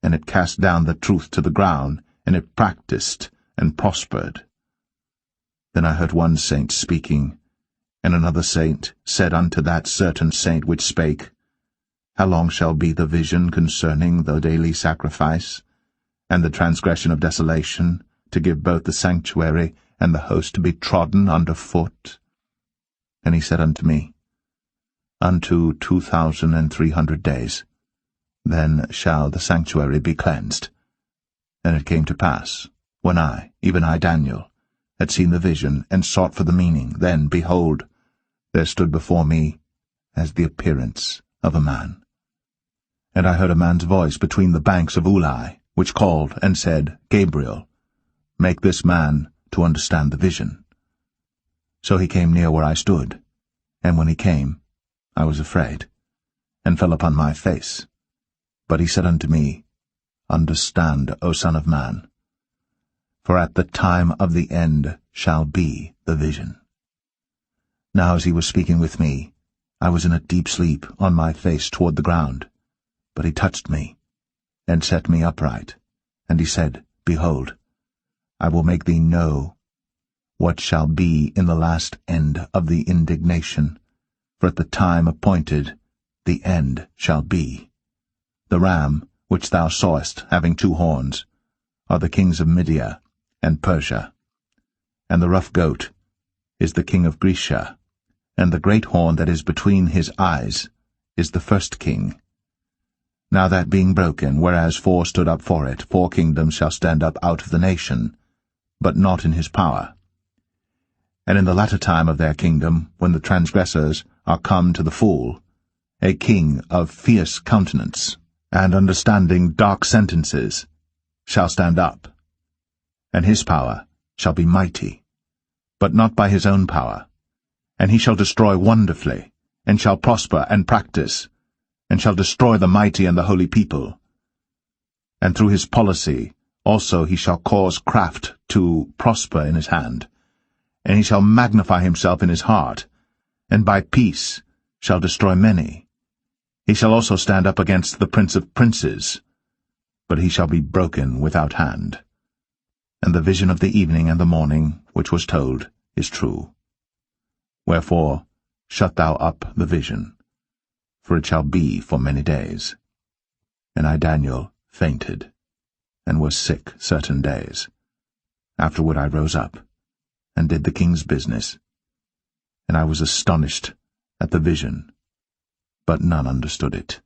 and it cast down the truth to the ground, and it practiced and prospered. Then I heard one saint speaking, and another saint said unto that certain saint which spake, How long shall be the vision concerning the daily sacrifice, and the transgression of desolation, to give both the sanctuary and the host to be trodden under foot? And he said unto me, Unto 2,300 days, then shall the sanctuary be cleansed. And it came to pass, when I, even I Daniel, had seen the vision, and sought for the meaning, then, behold, there stood before me as the appearance of a man. And I heard a man's voice between the banks of Ulai, which called and said, Gabriel, make this man to understand the vision. So he came near where I stood, and when he came, I was afraid, and fell upon my face. But he said unto me, Understand, O Son of Man, for at the time of the end shall be the vision. Now as he was speaking with me, I was in a deep sleep on my face toward the ground. But he touched me, and set me upright, and he said, Behold, I will make thee know what shall be in the last end of the indignation, for at the time appointed the end shall be. The ram, which thou sawest, having 2 horns, are the kings of Media and Persia, and the rough goat is the king of Grecia, and the great horn that is between his eyes is the first king. Now that being broken, whereas 4 stood up for it, 4 kingdoms shall stand up out of the nation, but not in his power. And in the latter time of their kingdom, when the transgressors are come to the full, a king of fierce countenance, and understanding dark sentences, shall stand up, and his power shall be mighty, but not by his own power, and he shall destroy wonderfully, and shall prosper and practice, and shall destroy the mighty and the holy people. And through his policy also he shall cause craft to prosper in his hand, and he shall magnify himself in his heart, and by peace shall destroy many. He shall also stand up against the prince of princes, but he shall be broken without hand. And the vision of the evening and the morning, which was told, is true. Wherefore shut thou up the vision, for it shall be for many days. And I, Daniel, fainted, and was sick certain days. Afterward I rose up, and did the king's business, and I was astonished at the vision, but none understood it.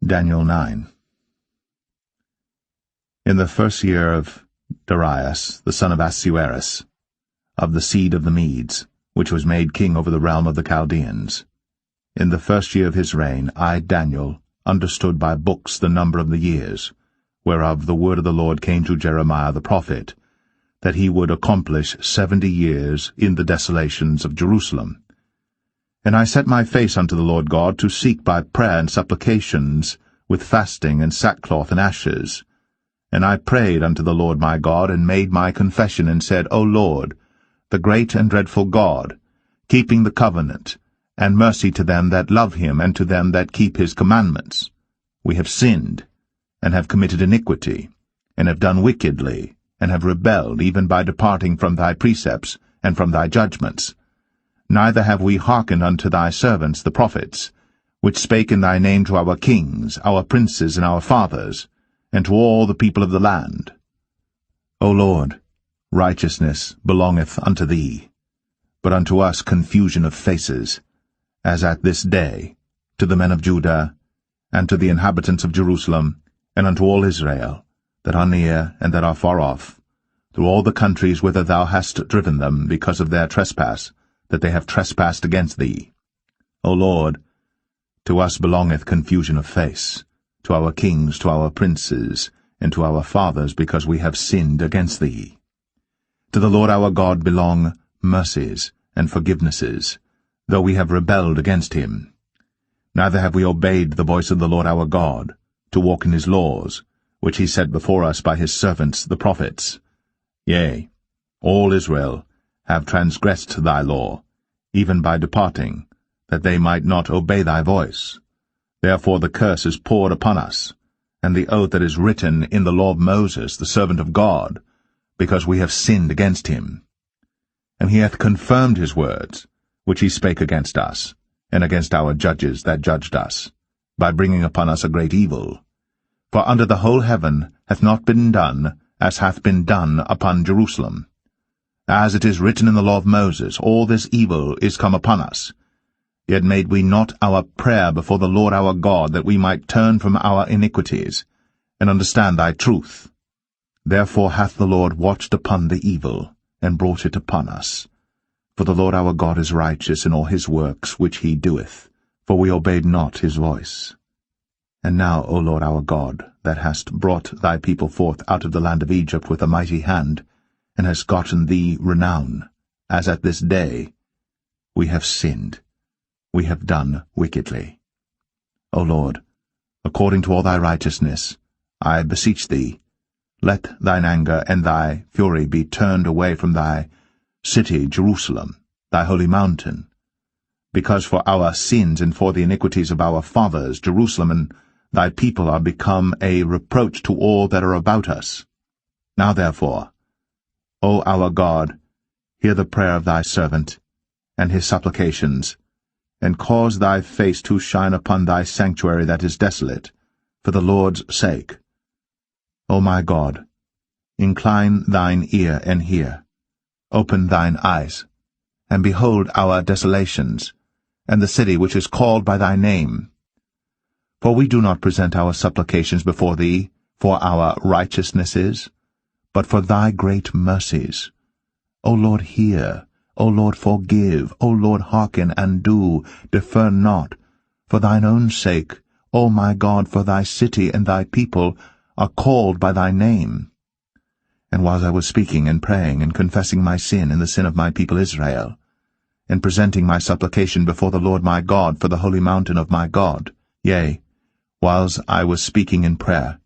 Daniel 9. In the first year of Darius, the son of Ahasuerus, of the seed of the Medes, which was made king over the realm of the Chaldeans, in the first year of his reign, I, Daniel, understood by books the number of the years, whereof the word of the Lord came to Jeremiah the prophet, that he would accomplish 70 years in the desolations of Jerusalem. And I set my face unto the Lord God to seek by prayer and supplications, with fasting and sackcloth and ashes. And I prayed unto the Lord my God, and made my confession, and said, O Lord, the great and dreadful God, keeping the covenant, and mercy to them that love him, and to them that keep his commandments. We have sinned, and have committed iniquity, and have done wickedly, and have rebelled, even by departing from thy precepts, and from thy judgments. Neither have we hearkened unto thy servants the prophets, which spake in thy name to our kings, our princes, and our fathers, and to all the people of the land. O Lord, righteousness belongeth unto thee, but unto us confusion of faces, as at this day, to the men of Judah, and to the inhabitants of Jerusalem, and unto all Israel, that are near and that are far off, through all the countries whither thou hast driven them, because of their trespass, that they have trespassed against thee. O Lord, to us belongeth confusion of face, to our kings, to our princes, and to our fathers, because we have sinned against thee. To the Lord our God belong mercies and forgivenesses, though we have rebelled against him. Neither have we obeyed the voice of the Lord our God, to walk in his laws, which he set before us by his servants the prophets. Yea, all Israel have transgressed thy law, even by departing, that they might not obey thy voice. Therefore the curse is poured upon us, and the oath that is written in the law of Moses, the servant of God, because we have sinned against him. And he hath confirmed his words, which he spake against us, and against our judges that judged us, by bringing upon us a great evil. For under the whole heaven hath not been done as hath been done upon Jerusalem. As it is written in the law of Moses, all this evil is come upon us. Yet made we not our prayer before the Lord our God, that we might turn from our iniquities, and understand thy truth. Therefore hath the Lord watched upon the evil, and brought it upon us. For the Lord our God is righteous in all his works which he doeth, for we obeyed not his voice. And now, O Lord our God, that hast brought thy people forth out of the land of Egypt with a mighty hand, and hast gotten thee renown, as at this day, we have sinned, we have done wickedly. O Lord, according to all thy righteousness, I beseech thee, let thine anger and thy fury be turned away from thy city Jerusalem, thy holy mountain, because for our sins and for the iniquities of our fathers Jerusalem and thy people are become a reproach to all that are about us. Now therefore, O our God, hear the prayer of thy servant, and his supplications, and cause thy face to shine upon thy sanctuary that is desolate, for the Lord's sake. O my God, incline thine ear and hear, open thine eyes, and behold our desolations, and the city which is called by thy name. For we do not present our supplications before thee for our righteousnesses, but for thy great mercies. O Lord, hear. O Lord, forgive. O Lord, hearken and do. Defer not. For thine own sake, O my God, for thy city and thy people are called by thy name. And while I was speaking and praying and confessing my sin and the sin of my people Israel, and presenting my supplication before the Lord my God for the holy mountain of my God, yea, whiles I was speaking in prayer,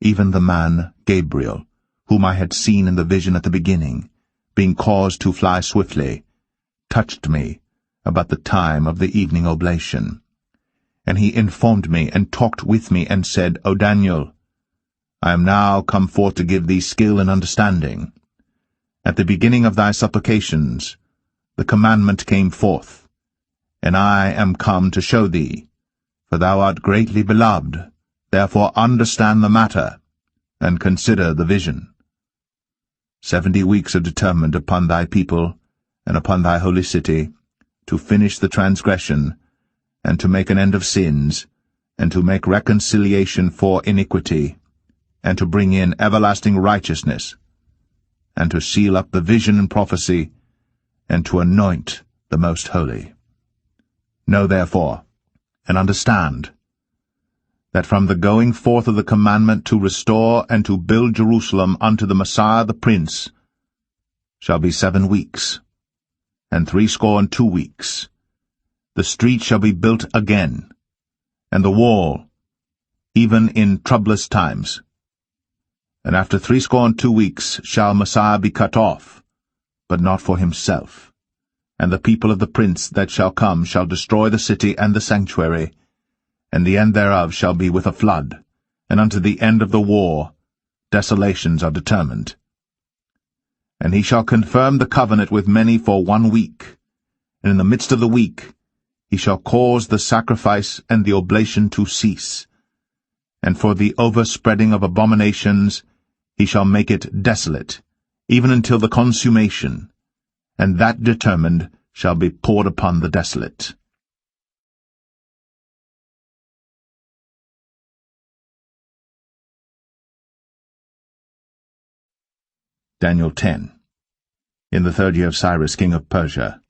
even the man Gabriel, whom I had seen in the vision at the beginning, being caused to fly swiftly, touched me about the time of the evening oblation. And he informed me and talked with me and said, O Daniel, I am now come forth to give thee skill and understanding. At the beginning of thy supplications the commandment came forth, and I am come to show thee, for thou art greatly beloved, therefore understand the matter, and consider the vision. 70 weeks are determined upon thy people, and upon thy holy city, to finish the transgression, and to make an end of sins, and to make reconciliation for iniquity, and to bring in everlasting righteousness, and to seal up the vision and prophecy, and to anoint the most holy. Know therefore, and understand, that from the going forth of the commandment to restore and to build Jerusalem unto the Messiah the Prince shall be 7 weeks, and 62 weeks. The street shall be built again, and the wall, even in troublous times. And after 62 weeks shall Messiah be cut off, but not for himself. And the people of the prince that shall come shall destroy the city and the sanctuary, and the end thereof shall be with a flood, and unto the end of the war desolations are determined. And he shall confirm the covenant with many for 1 week, and in the midst of the week he shall cause the sacrifice and the oblation to cease, and for the overspreading of abominations he shall make it desolate, even until the consummation, and that determined shall be poured upon the desolate. Daniel 10. In the 3rd year of Cyrus king of Persia,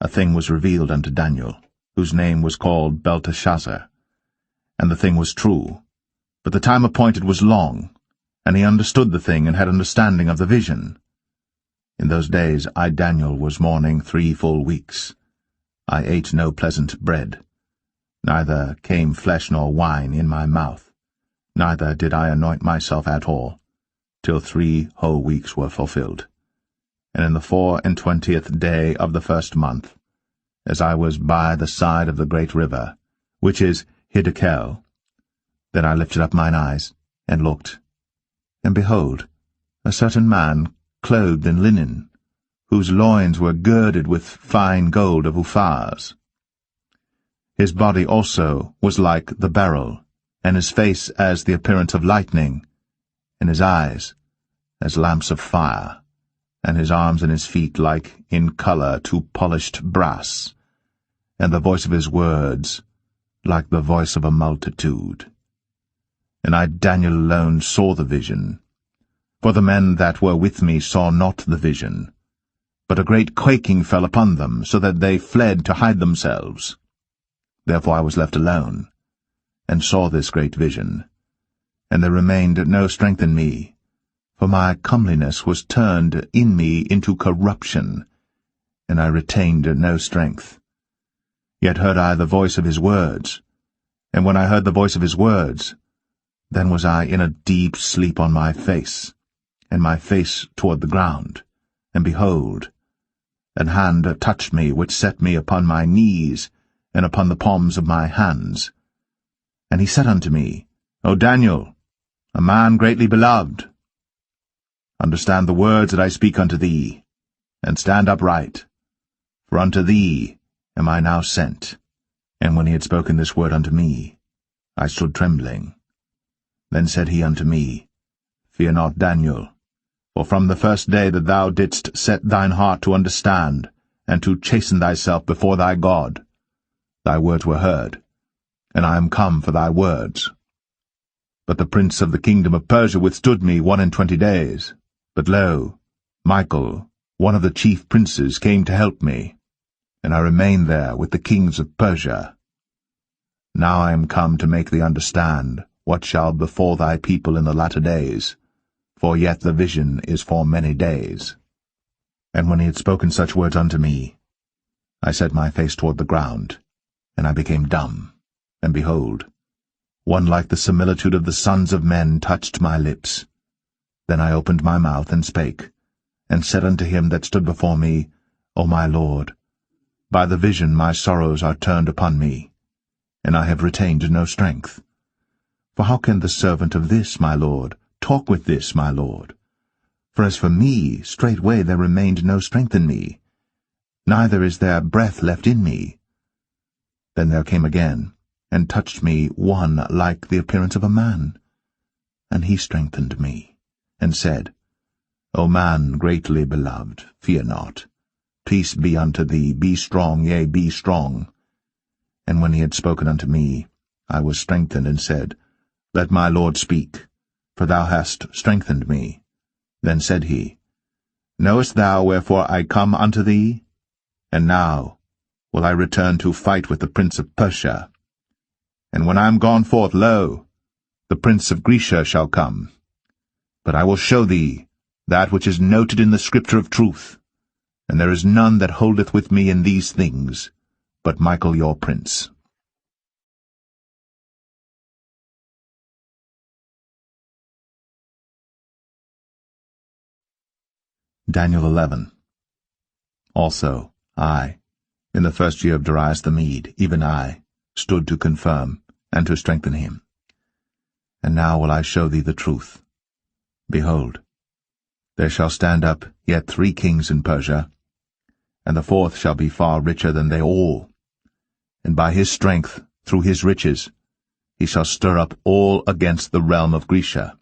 a thing was revealed unto Daniel, whose name was called Belteshazzar. And the thing was true, but the time appointed was long, and he understood the thing and had understanding of the vision. In those days I, Daniel, was mourning 3 full weeks. I ate no pleasant bread, neither came flesh nor wine in my mouth, neither did I anoint myself at all, till 3 whole weeks were fulfilled. And in the 24th day of the 1st month, as I was by the side of the great river, which is Hiddekel, then I lifted up mine eyes, and looked, and behold, a certain man clothed in linen, whose loins were girded with fine gold of Uphaz. His body also was like the beryl, and his face as the appearance of lightning, and his eyes as lamps of fire, and his arms and his feet like in colour to polished brass, and the voice of his words like the voice of a multitude. And I, Daniel, alone saw the vision, for the men that were with me saw not the vision, but a great quaking fell upon them, so that they fled to hide themselves. Therefore I was left alone, and saw this great vision, and there remained no strength in me, for my comeliness was turned in me into corruption, and I retained no strength. Yet heard I the voice of his words, and when I heard the voice of his words, then was I in a deep sleep on my face, and my face toward the ground, and behold, an hand touched me, which set me upon my knees, and upon the palms of my hands. And he said unto me, O Daniel, a man greatly beloved, understand the words that I speak unto thee, and stand upright, for unto thee am I now sent. And when he had spoken this word unto me, I stood trembling. Then said he unto me, Fear not, Daniel, for from the first day that thou didst set thine heart to understand, and to chasten thyself before thy God, thy words were heard, and I am come for thy words. But the prince of the kingdom of Persia withstood me 21 days. But lo, Michael, one of the chief princes, came to help me, and I remained there with the kings of Persia. Now I am come to make thee understand what shall befall thy people in the latter days, for yet the vision is for many days. And when he had spoken such words unto me, I set my face toward the ground, and I became dumb, and behold, one like the similitude of the sons of men touched my lips. Then I opened my mouth and spake, and said unto him that stood before me, O my Lord, by the vision my sorrows are turned upon me, and I have retained no strength. For how can the servant of this, my Lord, talk with this, my Lord? For as for me, straightway there remained no strength in me, neither is there breath left in me. Then there came again, and touched me one like the appearance of a man. And he strengthened me, and said, O man greatly beloved, fear not. Peace be unto thee, be strong, yea, be strong. And when he had spoken unto me, I was strengthened, and said, Let my Lord speak, for thou hast strengthened me. Then said he, Knowest thou wherefore I come unto thee? And now will I return to fight with the prince of Persia. And when I am gone forth, lo, the prince of Grecia shall come. But I will show thee that which is noted in the scripture of truth, and there is none that holdeth with me in these things, but Michael your prince. Daniel 11. Also, I, in the first year of Darius the Mede, even I, stood to confirm and to strengthen him. And now will I show thee the truth. Behold, there shall stand up yet 3 kings in Persia, and the 4th shall be far richer than they all. And by his strength, through his riches, he shall stir up all against the realm of Grecia.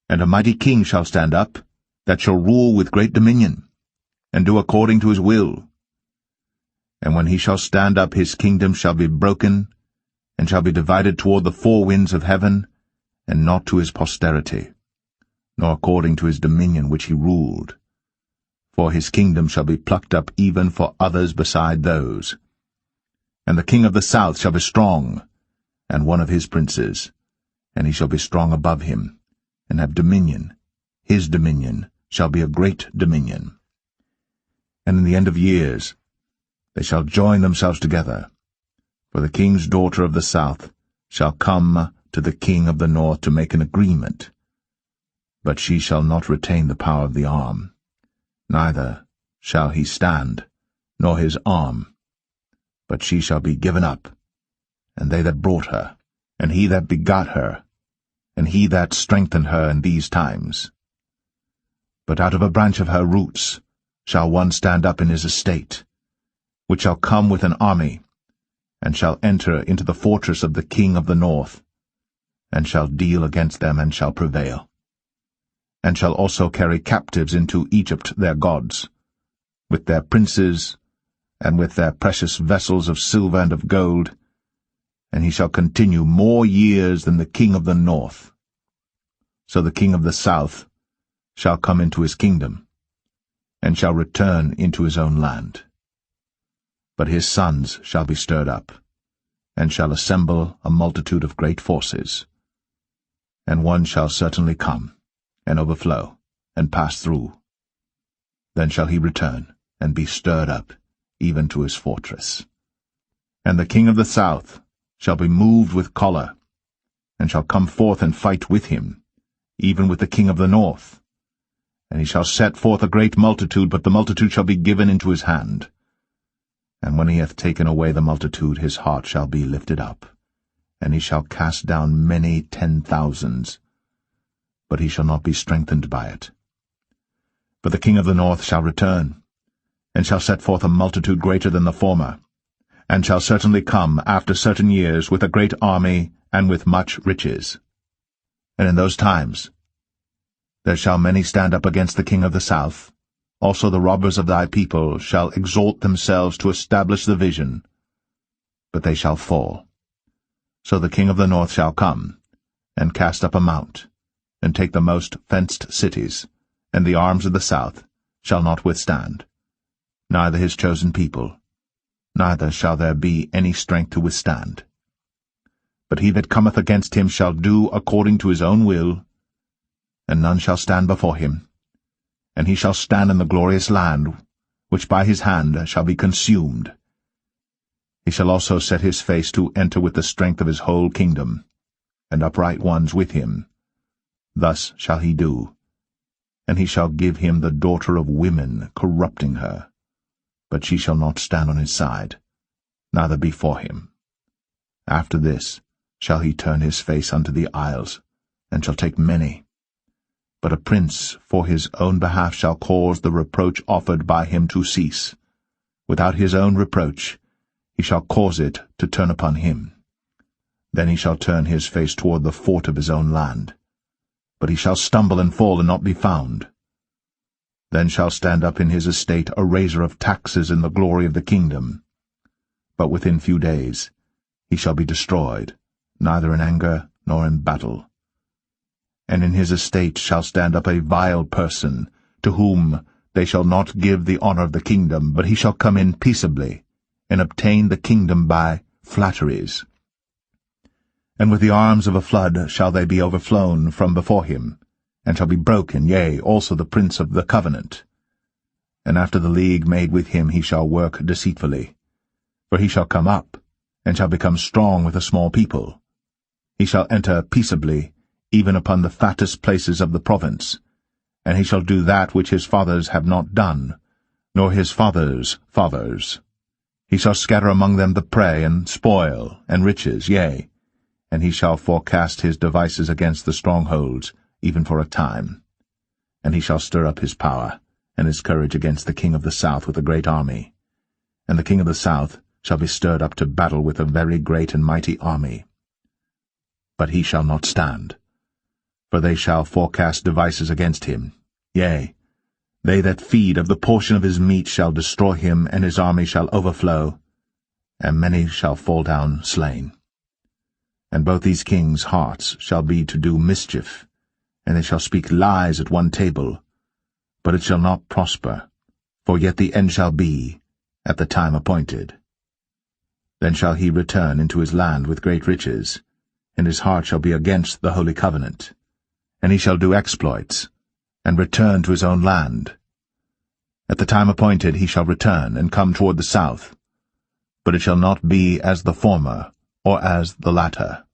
And a mighty king shall stand up, that shall rule with great dominion, and do according to his will. And when he shall stand up, his kingdom shall be broken, and shall be divided toward the 4 winds of heaven, and not to his posterity, nor according to his dominion which he ruled. For his kingdom shall be plucked up even for others beside those. And the king of the south shall be strong, and one of his princes, and he shall be strong above him, and have dominion. His dominion shall be a great dominion. And in the end of years they shall join themselves together, for the king's daughter of the south shall come to the king of the north to make an agreement. But she shall not retain the power of the arm, neither shall he stand, nor his arm, but she shall be given up, and they that brought her, and he that begot her, and he that strengthened her in these times. But out of a branch of her roots shall one stand up in his estate, which shall come with an army, and shall enter into the fortress of the king of the north, and shall deal against them, and shall prevail, and shall also carry captives into Egypt their gods, with their princes, and with their precious vessels of silver and of gold, and he shall continue more years than the king of the north. So the king of the south shall come into his kingdom, and shall return into his own land. But his sons shall be stirred up, and shall assemble a multitude of great forces. And one shall certainly come, and overflow, and pass through. Then shall he return, and be stirred up, even to his fortress. And the king of the south shall be moved with choler, and shall come forth and fight with him, even with the king of the north. And he shall set forth a great multitude, but the multitude shall be given into his hand. And when he hath taken away the multitude, his heart shall be lifted up, and he shall cast down many 10,000s, but he shall not be strengthened by it. But the king of the north shall return, and shall set forth a multitude greater than the former, and shall certainly come after certain years with a great army and with much riches. And in those times there shall many stand up against the king of the south. Also the robbers of thy people shall exalt themselves to establish the vision. but they shall fall. So the king of the north shall come, and cast up a mount, and take the most fenced cities, and the arms of the south shall not withstand, neither his chosen people, neither shall there be any strength to withstand. But he that cometh against him shall do according to his own will, and none shall stand before him. And he shall stand in the glorious land, which by his hand shall be consumed. He shall also set his face to enter with the strength of his whole kingdom, and upright ones with him. Thus shall he do. And he shall give him the daughter of women, corrupting her. But she shall not stand on his side, neither before him. After this shall he turn his face unto the isles, and shall take many. But a prince for his own behalf shall cause the reproach offered by him to cease. Without his own reproach he shall cause it to turn upon him. Then he shall turn his face toward the fort of his own land. But he shall stumble and fall and not be found. Then shall stand up in his estate a raiser of taxes in the glory of the kingdom. But within few days he shall be destroyed, neither in anger nor in battle. And in his estate shall stand up a vile person, to whom they shall not give the honor of the kingdom, but he shall come in peaceably, and obtain the kingdom by flatteries. And with the arms of a flood shall they be overflown from before him, and shall be broken, yea, also the prince of the covenant. And after the league made with him he shall work deceitfully. For he shall come up, and shall become strong with a small people. He shall enter peaceably, even upon the fattest places of the province, and he shall do that which his fathers have not done, nor his fathers' fathers. He shall scatter among them the prey, and spoil, and riches, yea, and he shall forecast his devices against the strongholds, even for a time. And he shall stir up his power, and his courage against the king of the south with a great army. And the king of the south shall be stirred up to battle with a very great and mighty army. But he shall not stand. For they shall forecast devices against him. Yea, they that feed of the portion of his meat shall destroy him, and his army shall overflow, and many shall fall down slain. And both these kings' hearts shall be to do mischief, and they shall speak lies at one table, but it shall not prosper, for yet the end shall be at the time appointed. Then shall he return into his land with great riches, and his heart shall be against the holy covenant. And he shall do exploits, and return to his own land. At the time appointed he shall return, and come toward the south, but it shall not be as the former, or as the latter.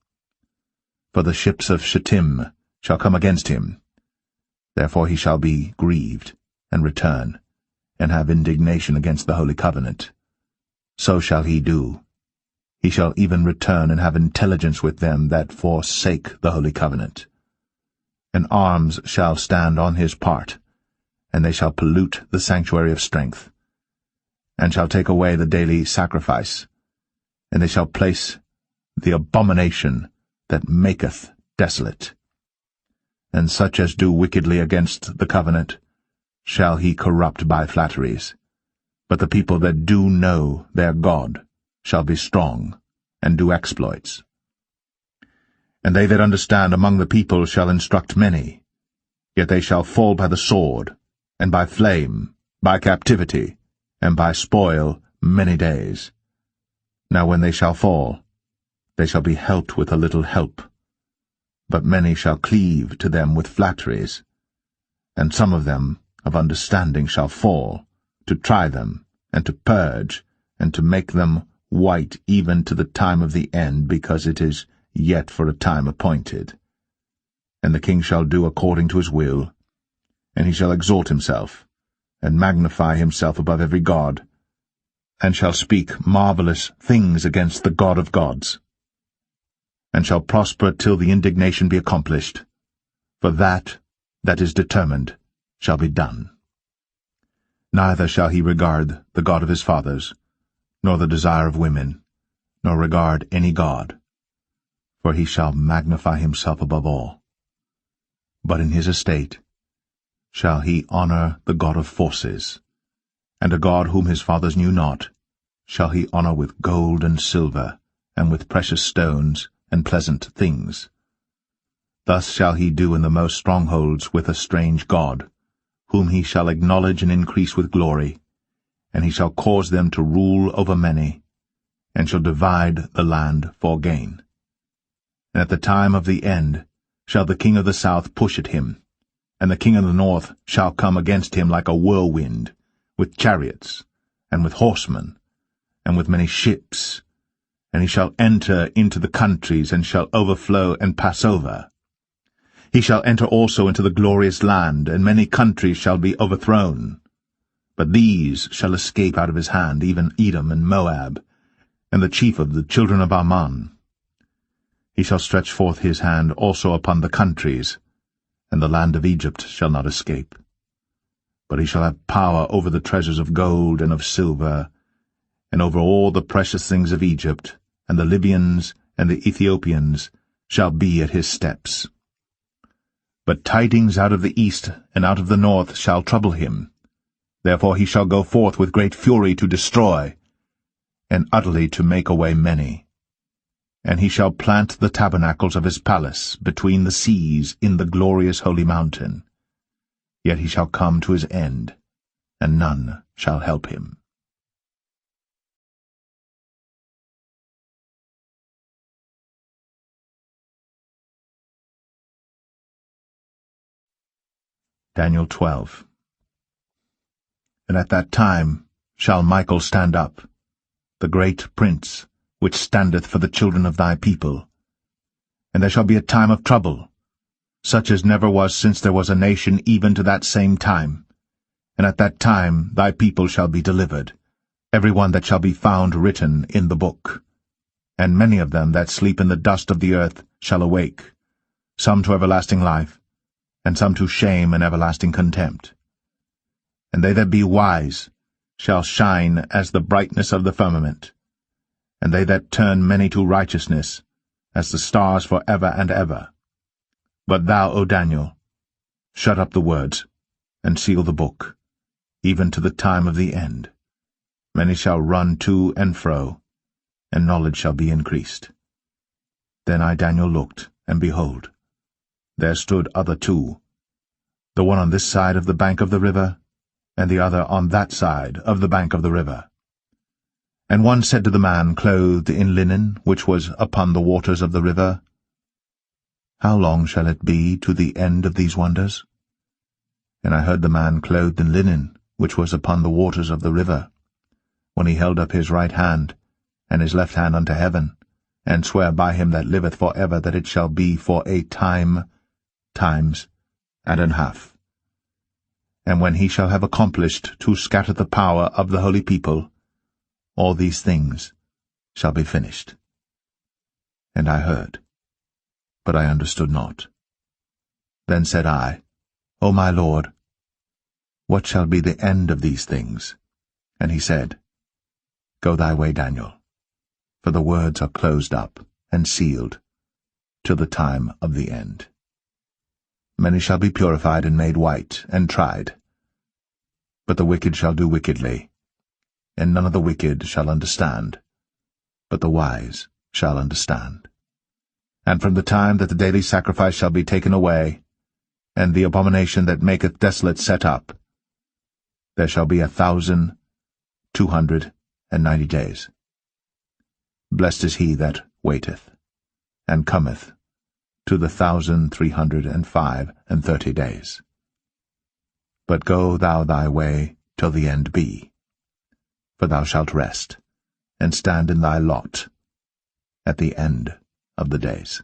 For the ships of Shittim shall come against him. Therefore he shall be grieved, and return, and have indignation against the holy covenant. So shall he do. He shall even return and have intelligence with them that forsake the holy covenant. And arms shall stand on his part, and they shall pollute the sanctuary of strength, and shall take away the daily sacrifice, and they shall place the abomination that maketh desolate. And such as do wickedly against the covenant shall he corrupt by flatteries. But the people that do know their God shall be strong, and do exploits. And they that understand among the people shall instruct many, yet they shall fall by the sword, and by flame, by captivity, and by spoil many days. Now when they shall fall, they shall be helped with a little help. But many shall cleave to them with flatteries, and some of them of understanding shall fall, to try them, and to purge, and to make them white even to the time of the end, because it is yet for a time appointed. And the king shall do according to his will, and he shall exalt himself, and magnify himself above every god, and shall speak marvelous things against the God of gods, and shall prosper till the indignation be accomplished, for that is determined shall be done. Neither shall he regard the God of his fathers, nor the desire of women, nor regard any god, for he shall magnify himself above all. But in his estate shall he honor the God of forces, and a God whom his fathers knew not shall he honour with gold and silver, and with precious stones and pleasant things. Thus shall he do in the most strongholds with a strange god, whom he shall acknowledge and increase with glory, and he shall cause them to rule over many, and shall divide the land for gain. And at the time of the end shall the king of the south push at him, and the king of the north shall come against him like a whirlwind, with chariots, and with horsemen, and with many ships, and he shall enter into the countries, and shall overflow and pass over. He shall enter also into the glorious land, and many countries shall be overthrown. But these shall escape out of his hand, even Edom and Moab, and the chief of the children of Ammon. He shall stretch forth his hand also upon the countries, and the land of Egypt shall not escape. But he shall have power over the treasures of gold and of silver, and over all the precious things of Egypt, and the Libyans and the Ethiopians shall be at his steps. But tidings out of the east and out of the north shall trouble him. Therefore he shall go forth with great fury to destroy, and utterly to make away many. And he shall plant the tabernacles of his palace between the seas in the glorious holy mountain. Yet he shall come to his end, and none shall help him. Daniel 12. And at that time shall Michael stand up, the great prince, which standeth for the children of thy people. And there shall be a time of trouble, such as never was since there was a nation even to that same time. And at that time thy people shall be delivered, every one that shall be found written in the book. And many of them that sleep in the dust of the earth shall awake, some to everlasting life, and some to shame and everlasting contempt. And they that be wise shall shine as the brightness of the firmament, and they that turn many to righteousness as the stars for ever and ever. But thou, O Daniel, shut up the words, and seal the book, even to the time of the end. Many shall run to and fro, and knowledge shall be increased. Then I, Daniel, looked, and behold, there stood other two, the one on this side of the bank of the river, and the other on that side of the bank of the river. And one said to the man clothed in linen, which was upon the waters of the river, How long shall it be to the end of these wonders? And I heard the man clothed in linen, which was upon the waters of the river, when he held up his right hand, and his left hand unto heaven, and swear by him that liveth for ever that it shall be for a time, times, and an half. And when he shall have accomplished to scatter the power of the holy people, all these things shall be finished. And I heard, but I understood not. Then said I, O my Lord, what shall be the end of these things? And he said, Go thy way, Daniel, for the words are closed up and sealed till the time of the end. Many shall be purified and made white and tried. But the wicked shall do wickedly, and none of the wicked shall understand, but the wise shall understand. And from the time that the daily sacrifice shall be taken away, and the abomination that maketh desolate set up, there shall be 1,290 days. Blessed is he that waiteth, and cometh to the 1,335 days. But go thou thy way till the end be, for thou shalt rest, and stand in thy lot at the end of the days.